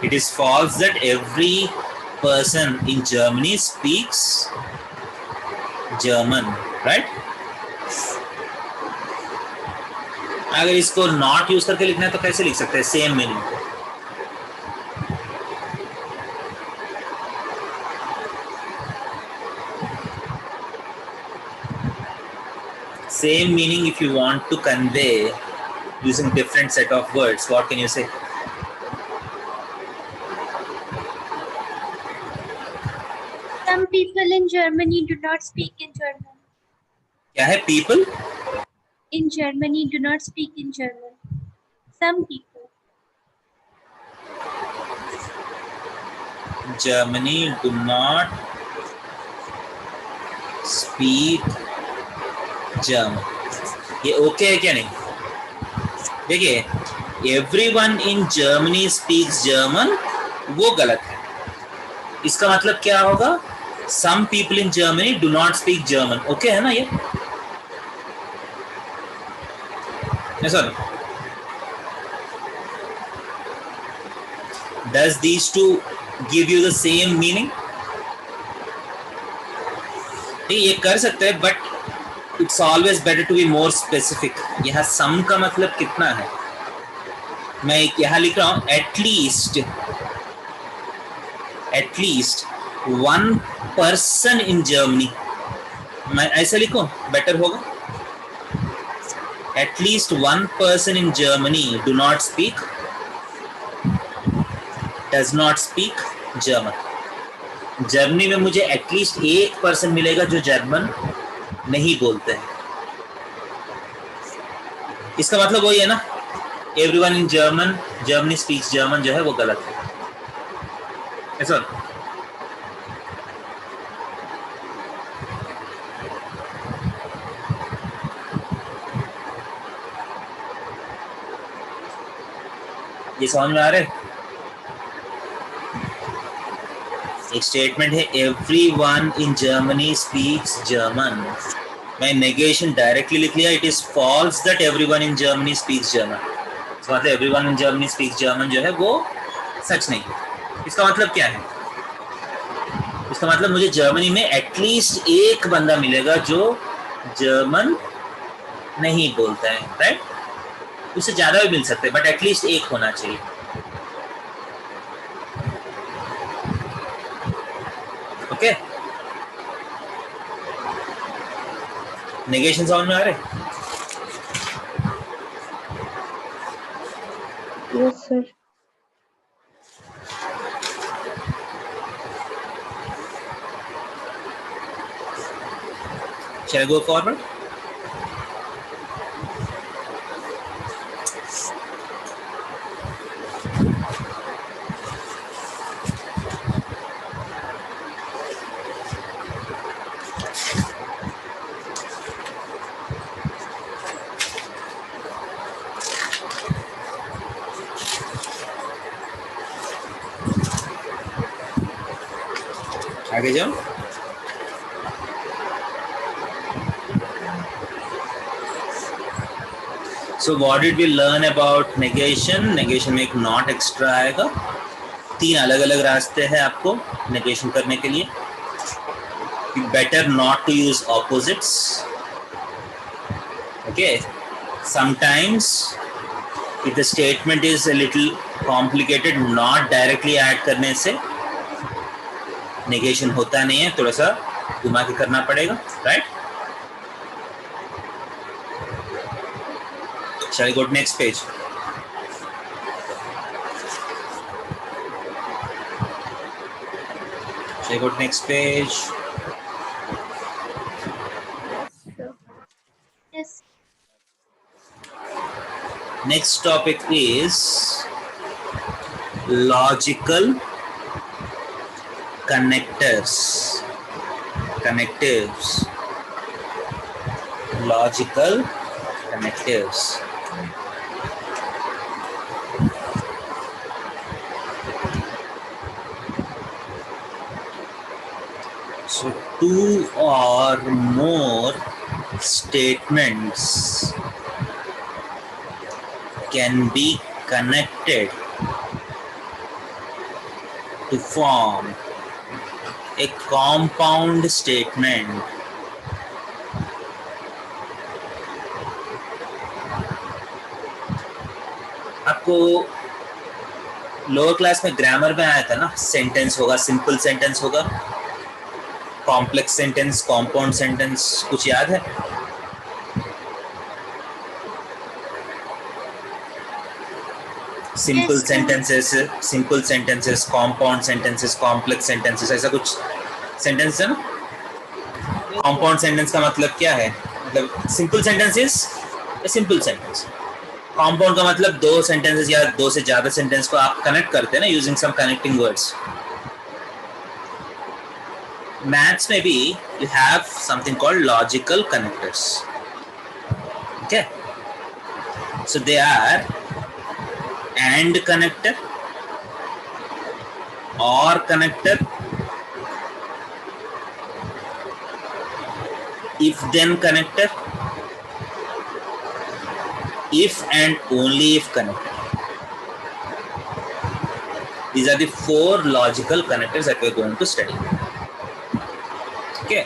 It is false that every person in Germany speaks German, right? अगर इसको not यूज करके लिखना है तो कैसे लिख सकते हैं same meaning? Same meaning if you want to convey using different set of words, what can you say? Germany do not speak in German. क्या है? People In Germany do not speak in German. Some people. Germany do not speak German. ये okay है क्या? नहीं। देखिए, everyone in Germany speaks German, वो गलत है। इसका मतलब क्या होगा? Some people in Germany do not speak German. Okay है ना ये? Sorry, does these two give you the same meaning? ये कर सकते हैं, but it's always better to be more specific. यहाँ सम का मतलब कितना है? मैं यहाँ लिख रहा हूँ at least one person in Germany. मैं ऐसा लिखूं, बेटर होगा। At least one person in Germany does not speak German. Germany में मुझे एटलीस्ट एक पर्सन मिलेगा जो जर्मन नहीं बोलते हैं। इसका मतलब वही है ना, everyone in Germany speaks German, जो है वो गलत है। ऐसा ये समझ में आ रहा है? एक स्टेटमेंट है everyone in Germany speaks German. मैं नेगेशन डायरेक्टली लिख लिया, it is false that everyone in Germany speaks German. इसका मतलब everyone in Germany speaks German जो है वो सच नहीं है। इसका मतलब क्या है? इसका मतलब मुझे जर्मनी में एटलीस्ट एक बंदा मिलेगा जो जर्मन नहीं बोलता है, राइट? उससे ज्यादा भी मिल सकते हैं, बट एटलीस्ट एक होना चाहिए। ओके, नेगेशन समझ में आ रहे? Yes, sir. Shall I go forward? आगे जाओ। So what did we learn about negation? negation में एक नॉट एक्स्ट्रा आएगा। 3 अलग अलग रास्ते हैं आपको negation करने के लिए। Better not to use opposites. Okay. Sometimes if the statement is a little complicated, not directly add करने से negation होता नहीं है, थोड़ा सा घुमा के करना पड़ेगा, right? Shall I go to next page? Shall I go to next page? Yes. Next topic is logical connectives. Logical connectives. So 2 or more statements can be connected to form a compound statement. आपको lower class में grammar में आया था ना, sentence होगा, simple sentence होगा, complex sentence, compound sentence, कुछ याद है? Simple sentences, compound sentences, complex sentences, ऐसा कुछ सेंटेंस है ना? कंपाउंड सेंटेंस का मतलब क्या है? मतलब simple sentence is a simple sentence. Compound का मतलब दो सेंटेंसेस या दो से ज्यादा सेंटेंस को आप कनेक्ट करते हैं ना using some connecting words. Maths में भी you have something called logical connectors. Okay, so they are and connector, or connector, if then connector, if and only if connector. These are the four logical connectors that we are going to study. Okay,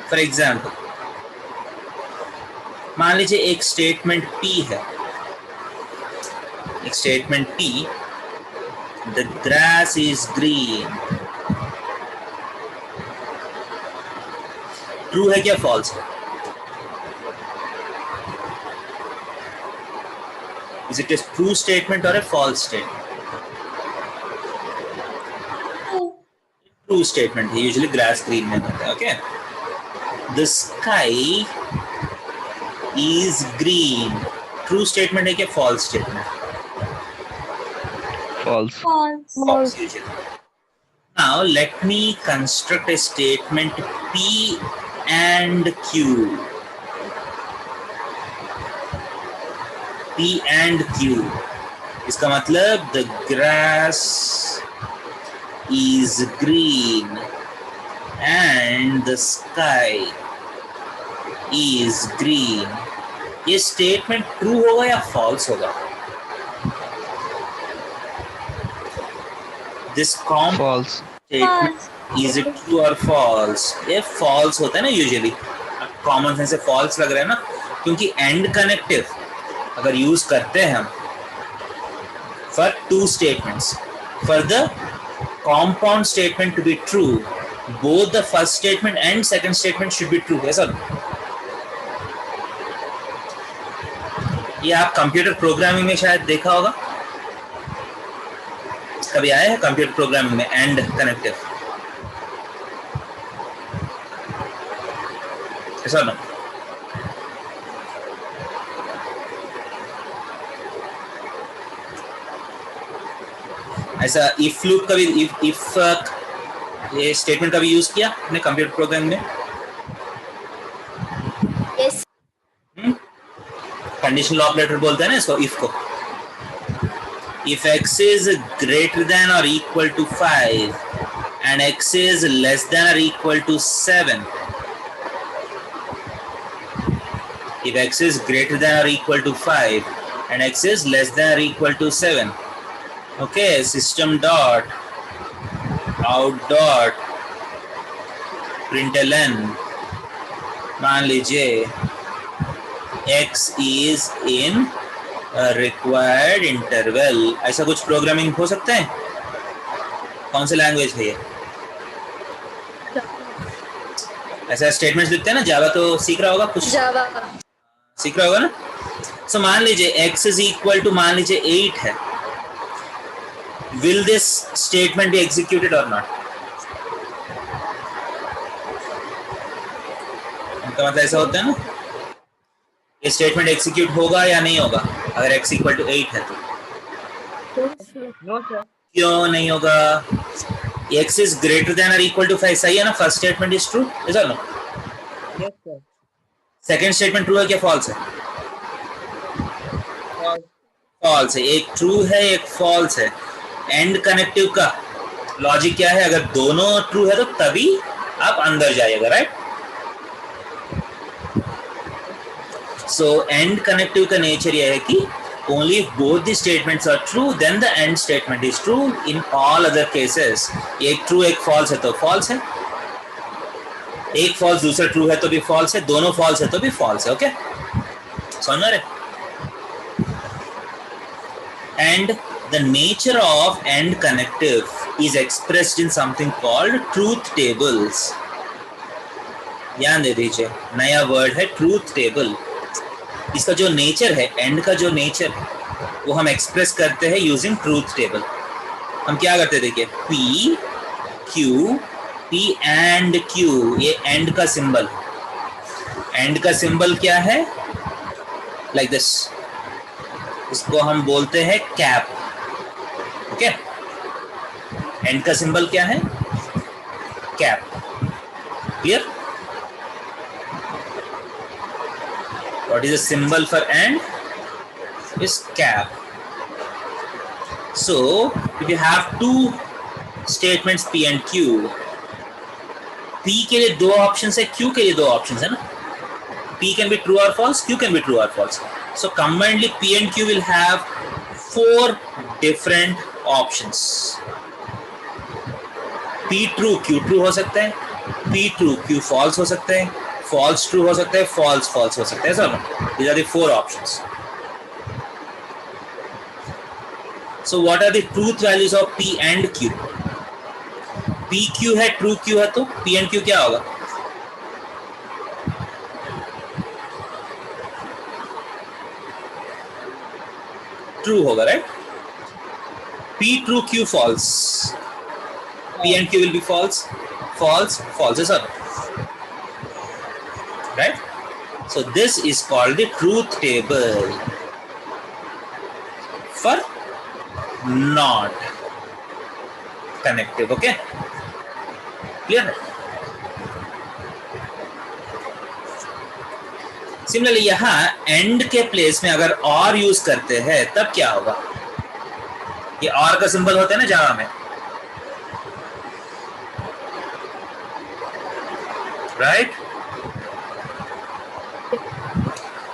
for example, मान लीजिए एक statement P है, एक statement P, the grass is green, true है क्या false है? Is it a true statement or a false statement? True statement है, usually grass green में होता है. Okay, the sky is green, true statement है क्या false statement? false, False. False usually. Now let me construct a statement P and Q. P and Q. इसका मतलब the grass is green and the sky is green. ये statement true होगा या false होगा? This false, statement is it true or false? ये false होता है ना यूजुअली, कॉमन सेंस से false लग रहा है ना, क्योंकि एंड कनेक्टिव अगर यूज करते हैं हम for two statements, for the compound statement to be true, both the first statement and second statement should be true. Yes or no? ये आप कंप्यूटर प्रोग्रामिंग में शायद देखा होगा, कभी आया है कंप्यूटर प्रोग्रामिंग में एंड कनेक्टिव? ऐसा ना, ऐसा इफ लूप का भी इफ ये स्टेटमेंट का भी यूज किया अपने कंप्यूटर प्रोग्रामिंग में? Yes. कंडीशनल ऑपरेटर बोलते हैं ना इसको, इफ को. If x is greater than or equal to 5 and x is less than or equal to 7, if x is greater than or equal to 5 and x is less than or equal to 7, okay, system dot out dot println, मान लीजिए x is in required interval, ऐसा कुछ programming हो सकता है? कौन सी language है ये? ऐसा स्टेटमेंट्स लिखते हैं ना, जावा तो सीख रहा होगा कुछ, Java. सीख रहा होगा ना. सो मान लीजिए x इज इक्वल टू मान लीजिए 8 है, will this statement be executed और नॉट? इनका मतलब ऐसा होता है ना, ये स्टेटमेंट एग्जीक्यूट होगा या नहीं होगा अगर x इक्वल टू 8 है तो? no sir, क्यों नहीं होगा? x इज ग्रेटर देन और इक्वल टू 5, सही है ना? First statement is true, is और no? yes sir, second statement true है क्या फॉल्स है? false, फॉल्स है. एक ट्रू है एक फॉल्स है. एंड कनेक्टिव का लॉजिक क्या है? अगर दोनों ट्रू है तो तभी आप अंदर जाइएगा, राइट? सो एंड कनेक्टिव का नेचर यह है कि only if both the statements are true then the end statement is true. In all other cases एक true एक false है तो false है, एक false दूसरा true है तो भी false है, दोनों false है तो भी false है. ओके, समझ रहे? And the nature of end connective is expressed in something called truth tables. ध्यान दे दीजिए, नया वर्ड है truth table. इसका जो नेचर है, एंड का जो नेचर है, वो हम एक्सप्रेस करते हैं यूजिंग ट्रूथ टेबल. हम क्या करते हैं देखिए, P Q P and Q, ये एंड का सिंबल, एंड का सिंबल क्या है? लाइक दिस, इसको हम बोलते हैं कैप. ओके, एंड का सिंबल क्या है? Cap. Clear? What is the symbol for and? Is cap. So if you have two statements P and Q, P के लिए दो ऑप्शन है, Q के लिए दो ऑप्शन है ना. P can be true or false, Q can be true or false. So combinedly P and Q will have 4 different options. P true, Q true हो सकता है, P true, Q false हो सकता है, false true हो सकता है, false false हो सकता है. Sir, these are the 4 options. So what are the truth values of P and Q? P Q है, true Q है, तो P and Q क्या होगा? ट्रू होगा, right? P true, Q false. P and Q will be false. False, false is other. Right? So this is called the truth table for not connective. Okay? Clear? Similarly यहाँ and के place में अगर और use करते हैं तब क्या होगा? ये और का सिंबल होता है ना जावा में, राइट?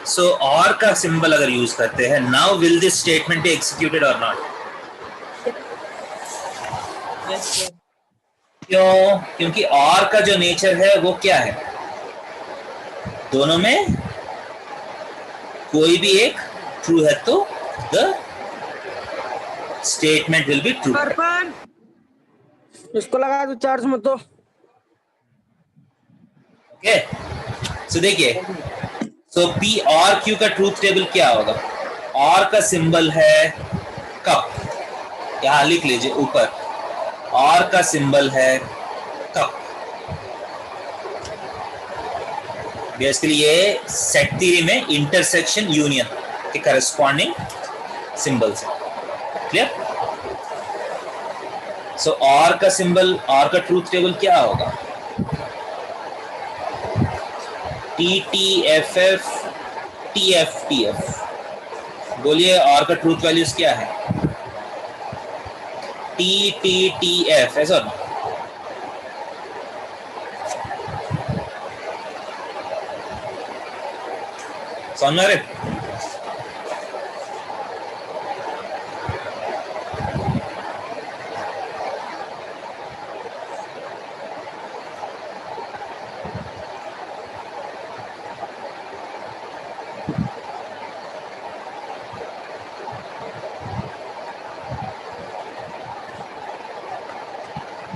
सो और का सिंबल अगर यूज करते हैं, now will this statement be executed और नॉट? क्यों? क्योंकि और का जो नेचर है वो क्या है? दोनों में कोई भी एक ट्रू है तो the statement will be true. इसको लगा दो चार्ज मत. तो ओके, सो देखिए, सो P और Q का ट्रूथ टेबल क्या होगा? और का सिंबल है कप, यहां लिख लीजिए ऊपर, और का सिंबल है कप. इसके लिए सेट थ्योरी में इंटरसेक्शन यूनियन के करस्पॉन्डिंग सिंबल्स है. क्लियर? सो और का सिंबल, और का ट्रूथ टेबल क्या होगा? TTFF TFTF. बोलिए और का ट्रूथ वैल्यूज क्या है? TTTF, ऐसा ना? समझ रहे?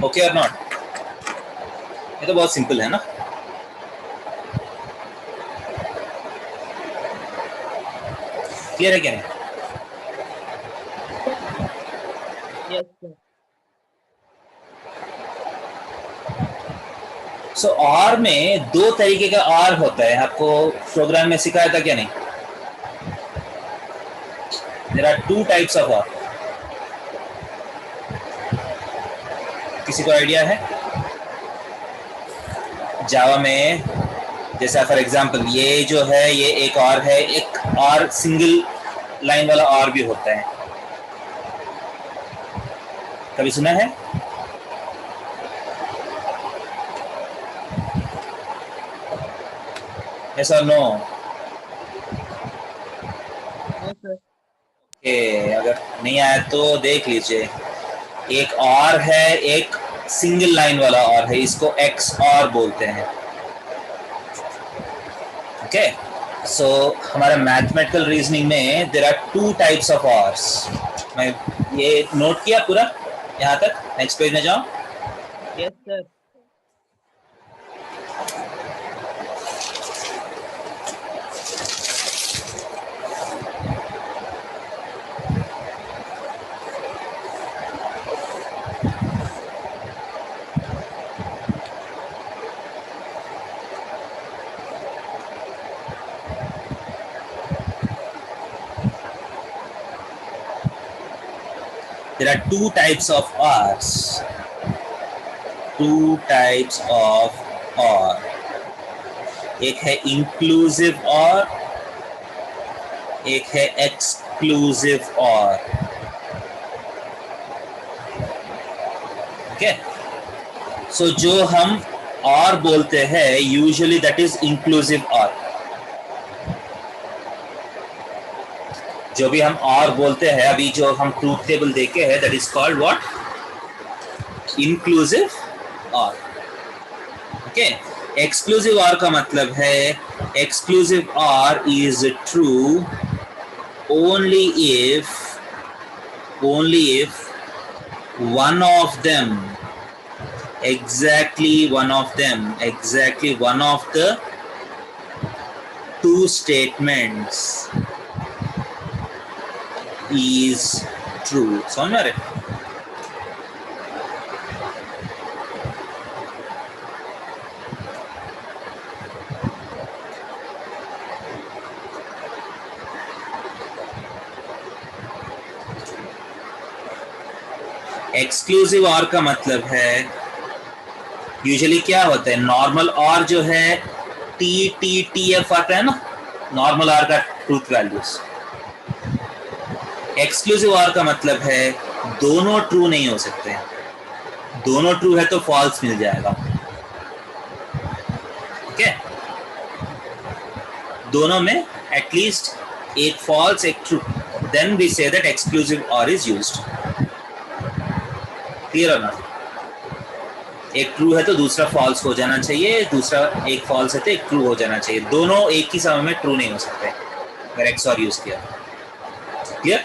ओके और नॉट? ये तो बहुत सिंपल है ना. क्लियर है क्या नहीं? Yes sir. सो और में दो तरीके का और होता है, आपको प्रोग्राम में सिखाया था क्या नहीं? देयर आर 2 टाइप्स ऑफ और. किसी को आइडिया है? जावा में जैसा फॉर एग्जांपल ये जो है ये एक और है, एक और सिंगल लाइन वाला और भी होता है. कभी सुना है? यस और नो? अगर नहीं आया तो देख लीजिए. एक और है, एक सिंगल लाइन वाला और है, इसको एक्स और बोलते हैं. ओके, सो हमारा मैथमेटिकल रीजनिंग में देयर आर 2 टाइप्स ऑफ ऑर्स. मैं ये नोट किया पूरा यहाँ तक. नेक्स्ट पेज में जाओ. Yes sir. there are two types of ORs. Two types of OR. एक है inclusive OR, एक है exclusive OR. Okay? So जो हम OR बोलते हैं usually that is inclusive OR. जो भी हम OR बोलते हैं, अभी जो हम ट्रूथ टेबल देखे हैं, that is called what? Inclusive OR. Okay? Exclusive OR का मतलब है exclusive OR is true only if one of them, exactly one of the two statements is true. समझ में आ रहे? एक्सक्लूसिव ऑर का मतलब है यूजुअली क्या होता है, नॉर्मल ऑर जो है TTTF आता है ना, नॉर्मल ऑर का ट्रूथ वैल्यूज. एक्सक्लूसिव ऑर का मतलब है दोनों ट्रू नहीं हो सकते. दोनों ट्रू है तो फॉल्स मिल जाएगा. Okay okay? दोनों में एटलीस्ट एक फॉल्स एक true, then we say that exclusive or is used. Clear है ना? एक ट्रू है तो दूसरा फॉल्स हो जाना चाहिए, दूसरा एक फॉल्स है तो एक ट्रू हो जाना चाहिए. दोनों एक ही समय में ट्रू नहीं हो सकते अगर एक्स और यूज किया. क्लियर?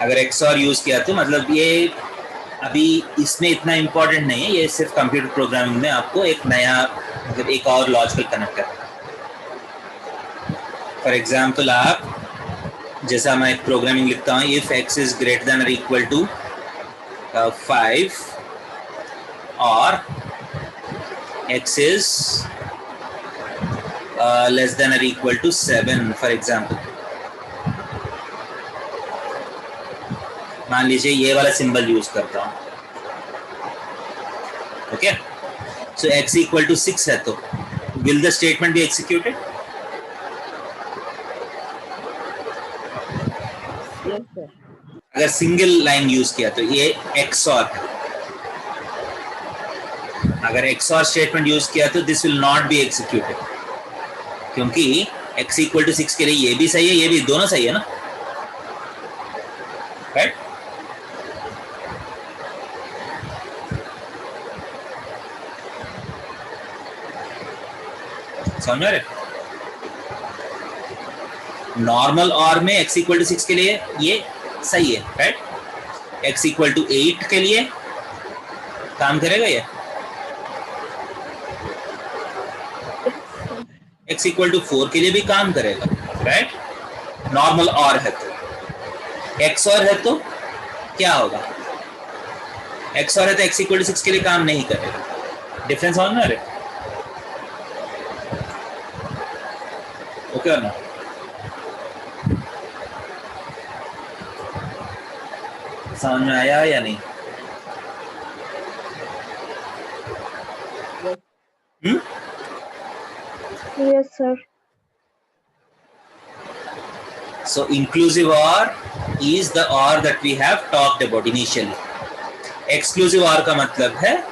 अगर एक्स और यूज किया तो मतलब ये अभी इसमें इतना इंपॉर्टेंट नहीं है, ये सिर्फ कंप्यूटर प्रोग्रामिंग में आपको एक नया मतलब एक और लॉजिकल कनेक्ट करना. फॉर एग्जाम्पल आप जैसा मैं एक प्रोग्रामिंग लिखता हूँ, if x is greater than और इक्वल टू 5 और एक्स इज लेस देन और इक्वल टू 7 फॉर एग्जाम्पल. मान लीजिए ये वाला सिंबल यूज करता हूं. ओके, सो x इक्वल टू 6 है तो will the statement be executed? Yes, sir. अगर सिंगल लाइन यूज किया तो ये XOR. अगर XOR स्टेटमेंट यूज किया तो this will not be executed, क्योंकि x इक्वल टू 6 के लिए ये भी सही है, ये भी, दोनों सही है ना, राइट? समझ रहे? नॉर्मल और में x इक्वल टू 6 के लिए ये सही है, राइट? x इक्वल टू 8 के लिए काम करेगा ये? x इक्वल टू 4 के लिए भी काम करेगा, राइट? नॉर्मल और है तो. x और है तो क्या होगा? x और है तो x इक्वल टू 6 के लिए काम नहीं करेगा. डिफरेंस समझ में आ रहा है? ओके ना? समझ में आया या नहीं? Yes, sir. So inclusive OR is the OR that we have talked about initially. Exclusive OR का मतलब है it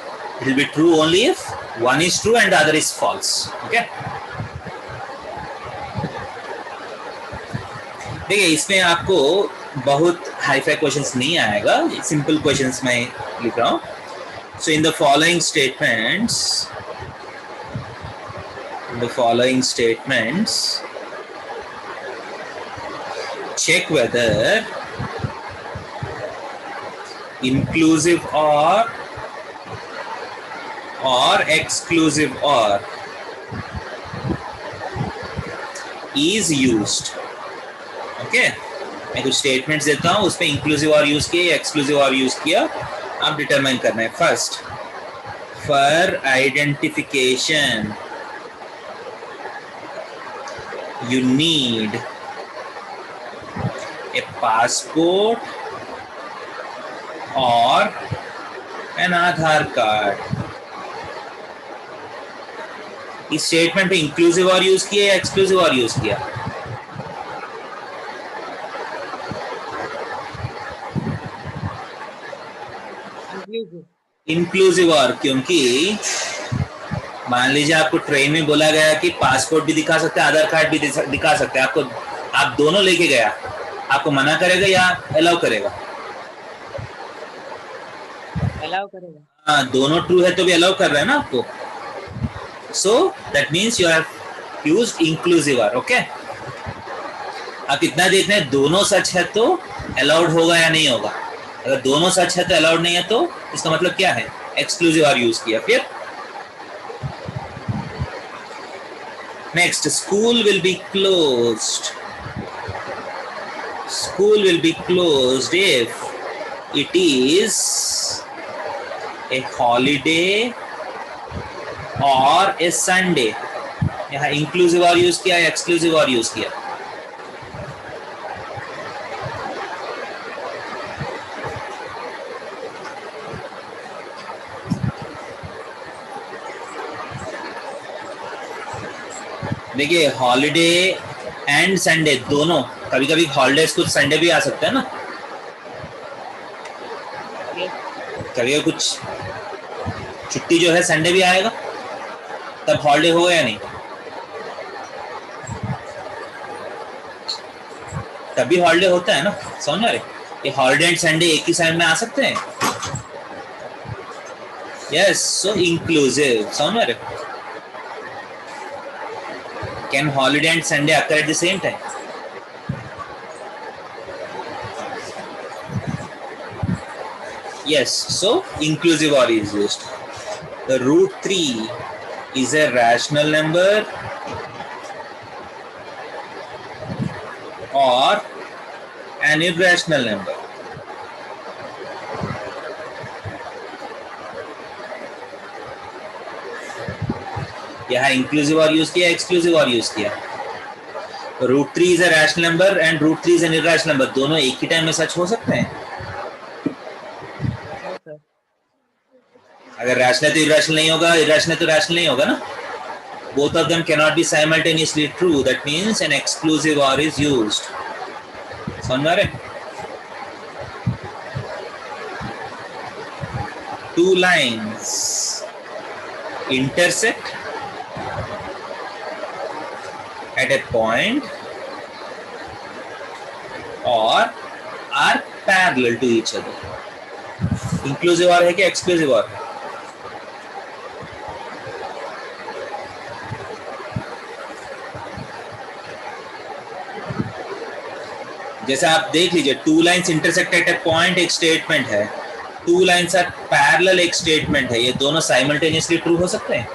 will be true only if one is true and the other is false. Okay? देखिए इसमें आपको बहुत hi-fi questions नहीं आएगा, simple questions मैं लिख रहा हूँ. So in the following statements, check whether inclusive OR exclusive OR is used. Okay, मैं कुछ स्टेटमेंट्स देता हूँ, उसमें इंक्लूसिव और यूज किया या एक्सक्लूसिव और यूज किया, आप डिटरमाइन करना है. First, for identification you need a passport or an Aadhaar card. इस स्टेटमेंट पे इंक्लूसिव और यूज किया या एक्सक्लूसिव और यूज किया? Inclusive. इंक्लूसिव और, क्योंकि मान लीजिए आपको ट्रेन में बोला गया कि पासपोर्ट भी दिखा सकते हैं, आधार कार्ड भी दिखा सकते हैं, आपको आप दोनों लेके गया, आपको मना करेगा या अलाउ करेगा? Allow करेगा. हाँ, दोनों ट्रू है तो भी अलाउ कर रहे हैं ना आपको. So that means you have used inclusive or. Okay, आप इतना देखना है दोनों सच है तो अलाउड होगा या नहीं होगा. अगर दोनों सच है तो अलाउड नहीं है तो इसका मतलब क्या है? एक्सक्लूसिव आर यूज किया. फिर next, school will be closed. School will be closed if it is a holiday or a Sunday. यहाँ इंक्लूसिव और यूज किया या एक्सक्लूसिव और यूज किया? देखिए, हॉलीडे एंड संडे दोनों, कभी कभी हॉलीडेज कुछ संडे भी आ सकता है ना. कभी कुछ छुट्टी जो है संडे भी आएगा, तब हॉलीडे होगा या नहीं? तभी हॉलीडे होता है ना. समझ रहे? ये हॉलीडे एंड संडे एक ही साइड में आ सकते हैं. यस, सो इंक्लूसिव. समझ रहे? Can holiday and Sunday occur at the same time? Yes, so inclusive or is used. The root 3 is a rational number or an irrational number. यहाँ inclusive और use किया, exclusive और use किया. Root 3 is a rational number and root 3 is an irrational number. दोनों एक ही time में सच हो सकते हैं? अगर रैशनल तो इरैशनल नहीं होगा, इरैशनल तो रैशनल नहीं होगा ना. Both of them can not be simultaneously true. That means an exclusive और इज यूज्ड. समझ रहे? Two lines intersect at a point or are parallel to each other. Inclusive or है कि exclusive or? जैसे आप देख लीजिए, two lines intersect at A point एक स्टेटमेंट है, टू लाइन्स आर पैरेलल एक स्टेटमेंट है. ये दोनों साइमल्टेनियसली ट्रू हो सकते हैं?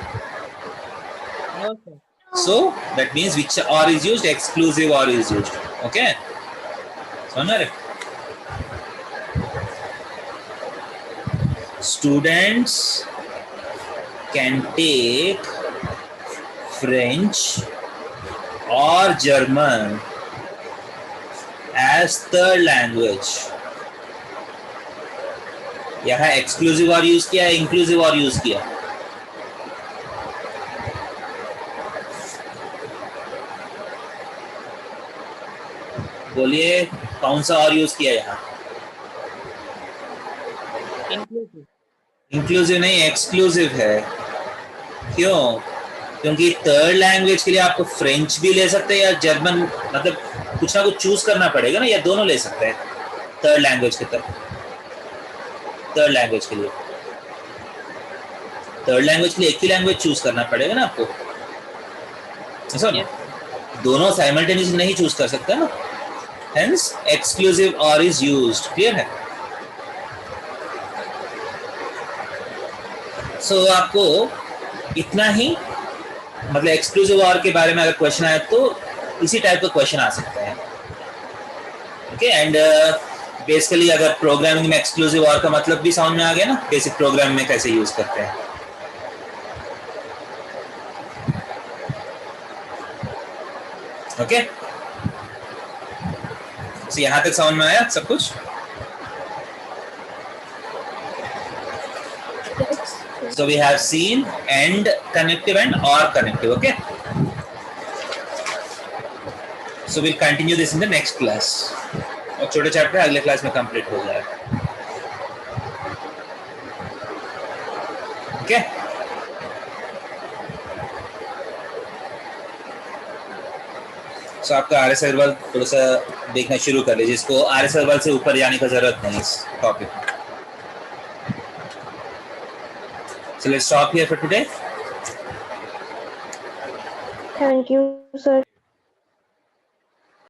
No, sir. So that means which or is used? Exclusive or is used. Okay, समझ रहे? Students can take French or German as third language. यहाँ एक्सक्लूसिव और यूज किया, इंक्लूसिव और यूज किया? बोलिए, कौन सा और यूज किया यहाँ? Inclusive. इंक्लूसिव नहीं, एक्सक्लूसिव है. क्यों? क्योंकि थर्ड लैंग्वेज के लिए आपको फ्रेंच भी ले सकते हैं या जर्मन, मतलब कुछ ना कुछ चूज करना पड़ेगा ना, या दोनों ले सकते हैं थर्ड लैंग्वेज के तरफ. थर्ड लैंग्वेज के लिए एक ही लैंग्वेज चूज करना पड़ेगा ना आपको. ऐसा ना, दोनों साइमल्टेनियसली नहीं चूज कर सकते ना. Hence, exclusive or is used. Clear है? So आपको इतना ही, मतलब एक्सक्लूसिव और के बारे में अगर क्वेश्चन आए तो इसी टाइप का क्वेश्चन आ सकता है. ओके, एंड बेसिकली अगर प्रोग्रामिंग में एक्सक्लूसिव और का मतलब भी समझ में आ गया ना, बेसिक प्रोग्रामिंग में कैसे यूज करते हैं. ओके, so यहाँ तक समझ में आया सब कुछ. So we have seen AND connective and OR connective. Okay, so we'll continue this in the next class. और छोटे चैप्टर अगले क्लास में कंप्लीट हो जाएगा. ओके, सो आपका आरएस अग्रवाल थोड़ा सा देखना शुरू कर लीजिए. इसको आरएस अग्रवाल से ऊपर जाने का जरूरत नहीं इस टॉपिक में. So let's stop here for today. Thank you, sir.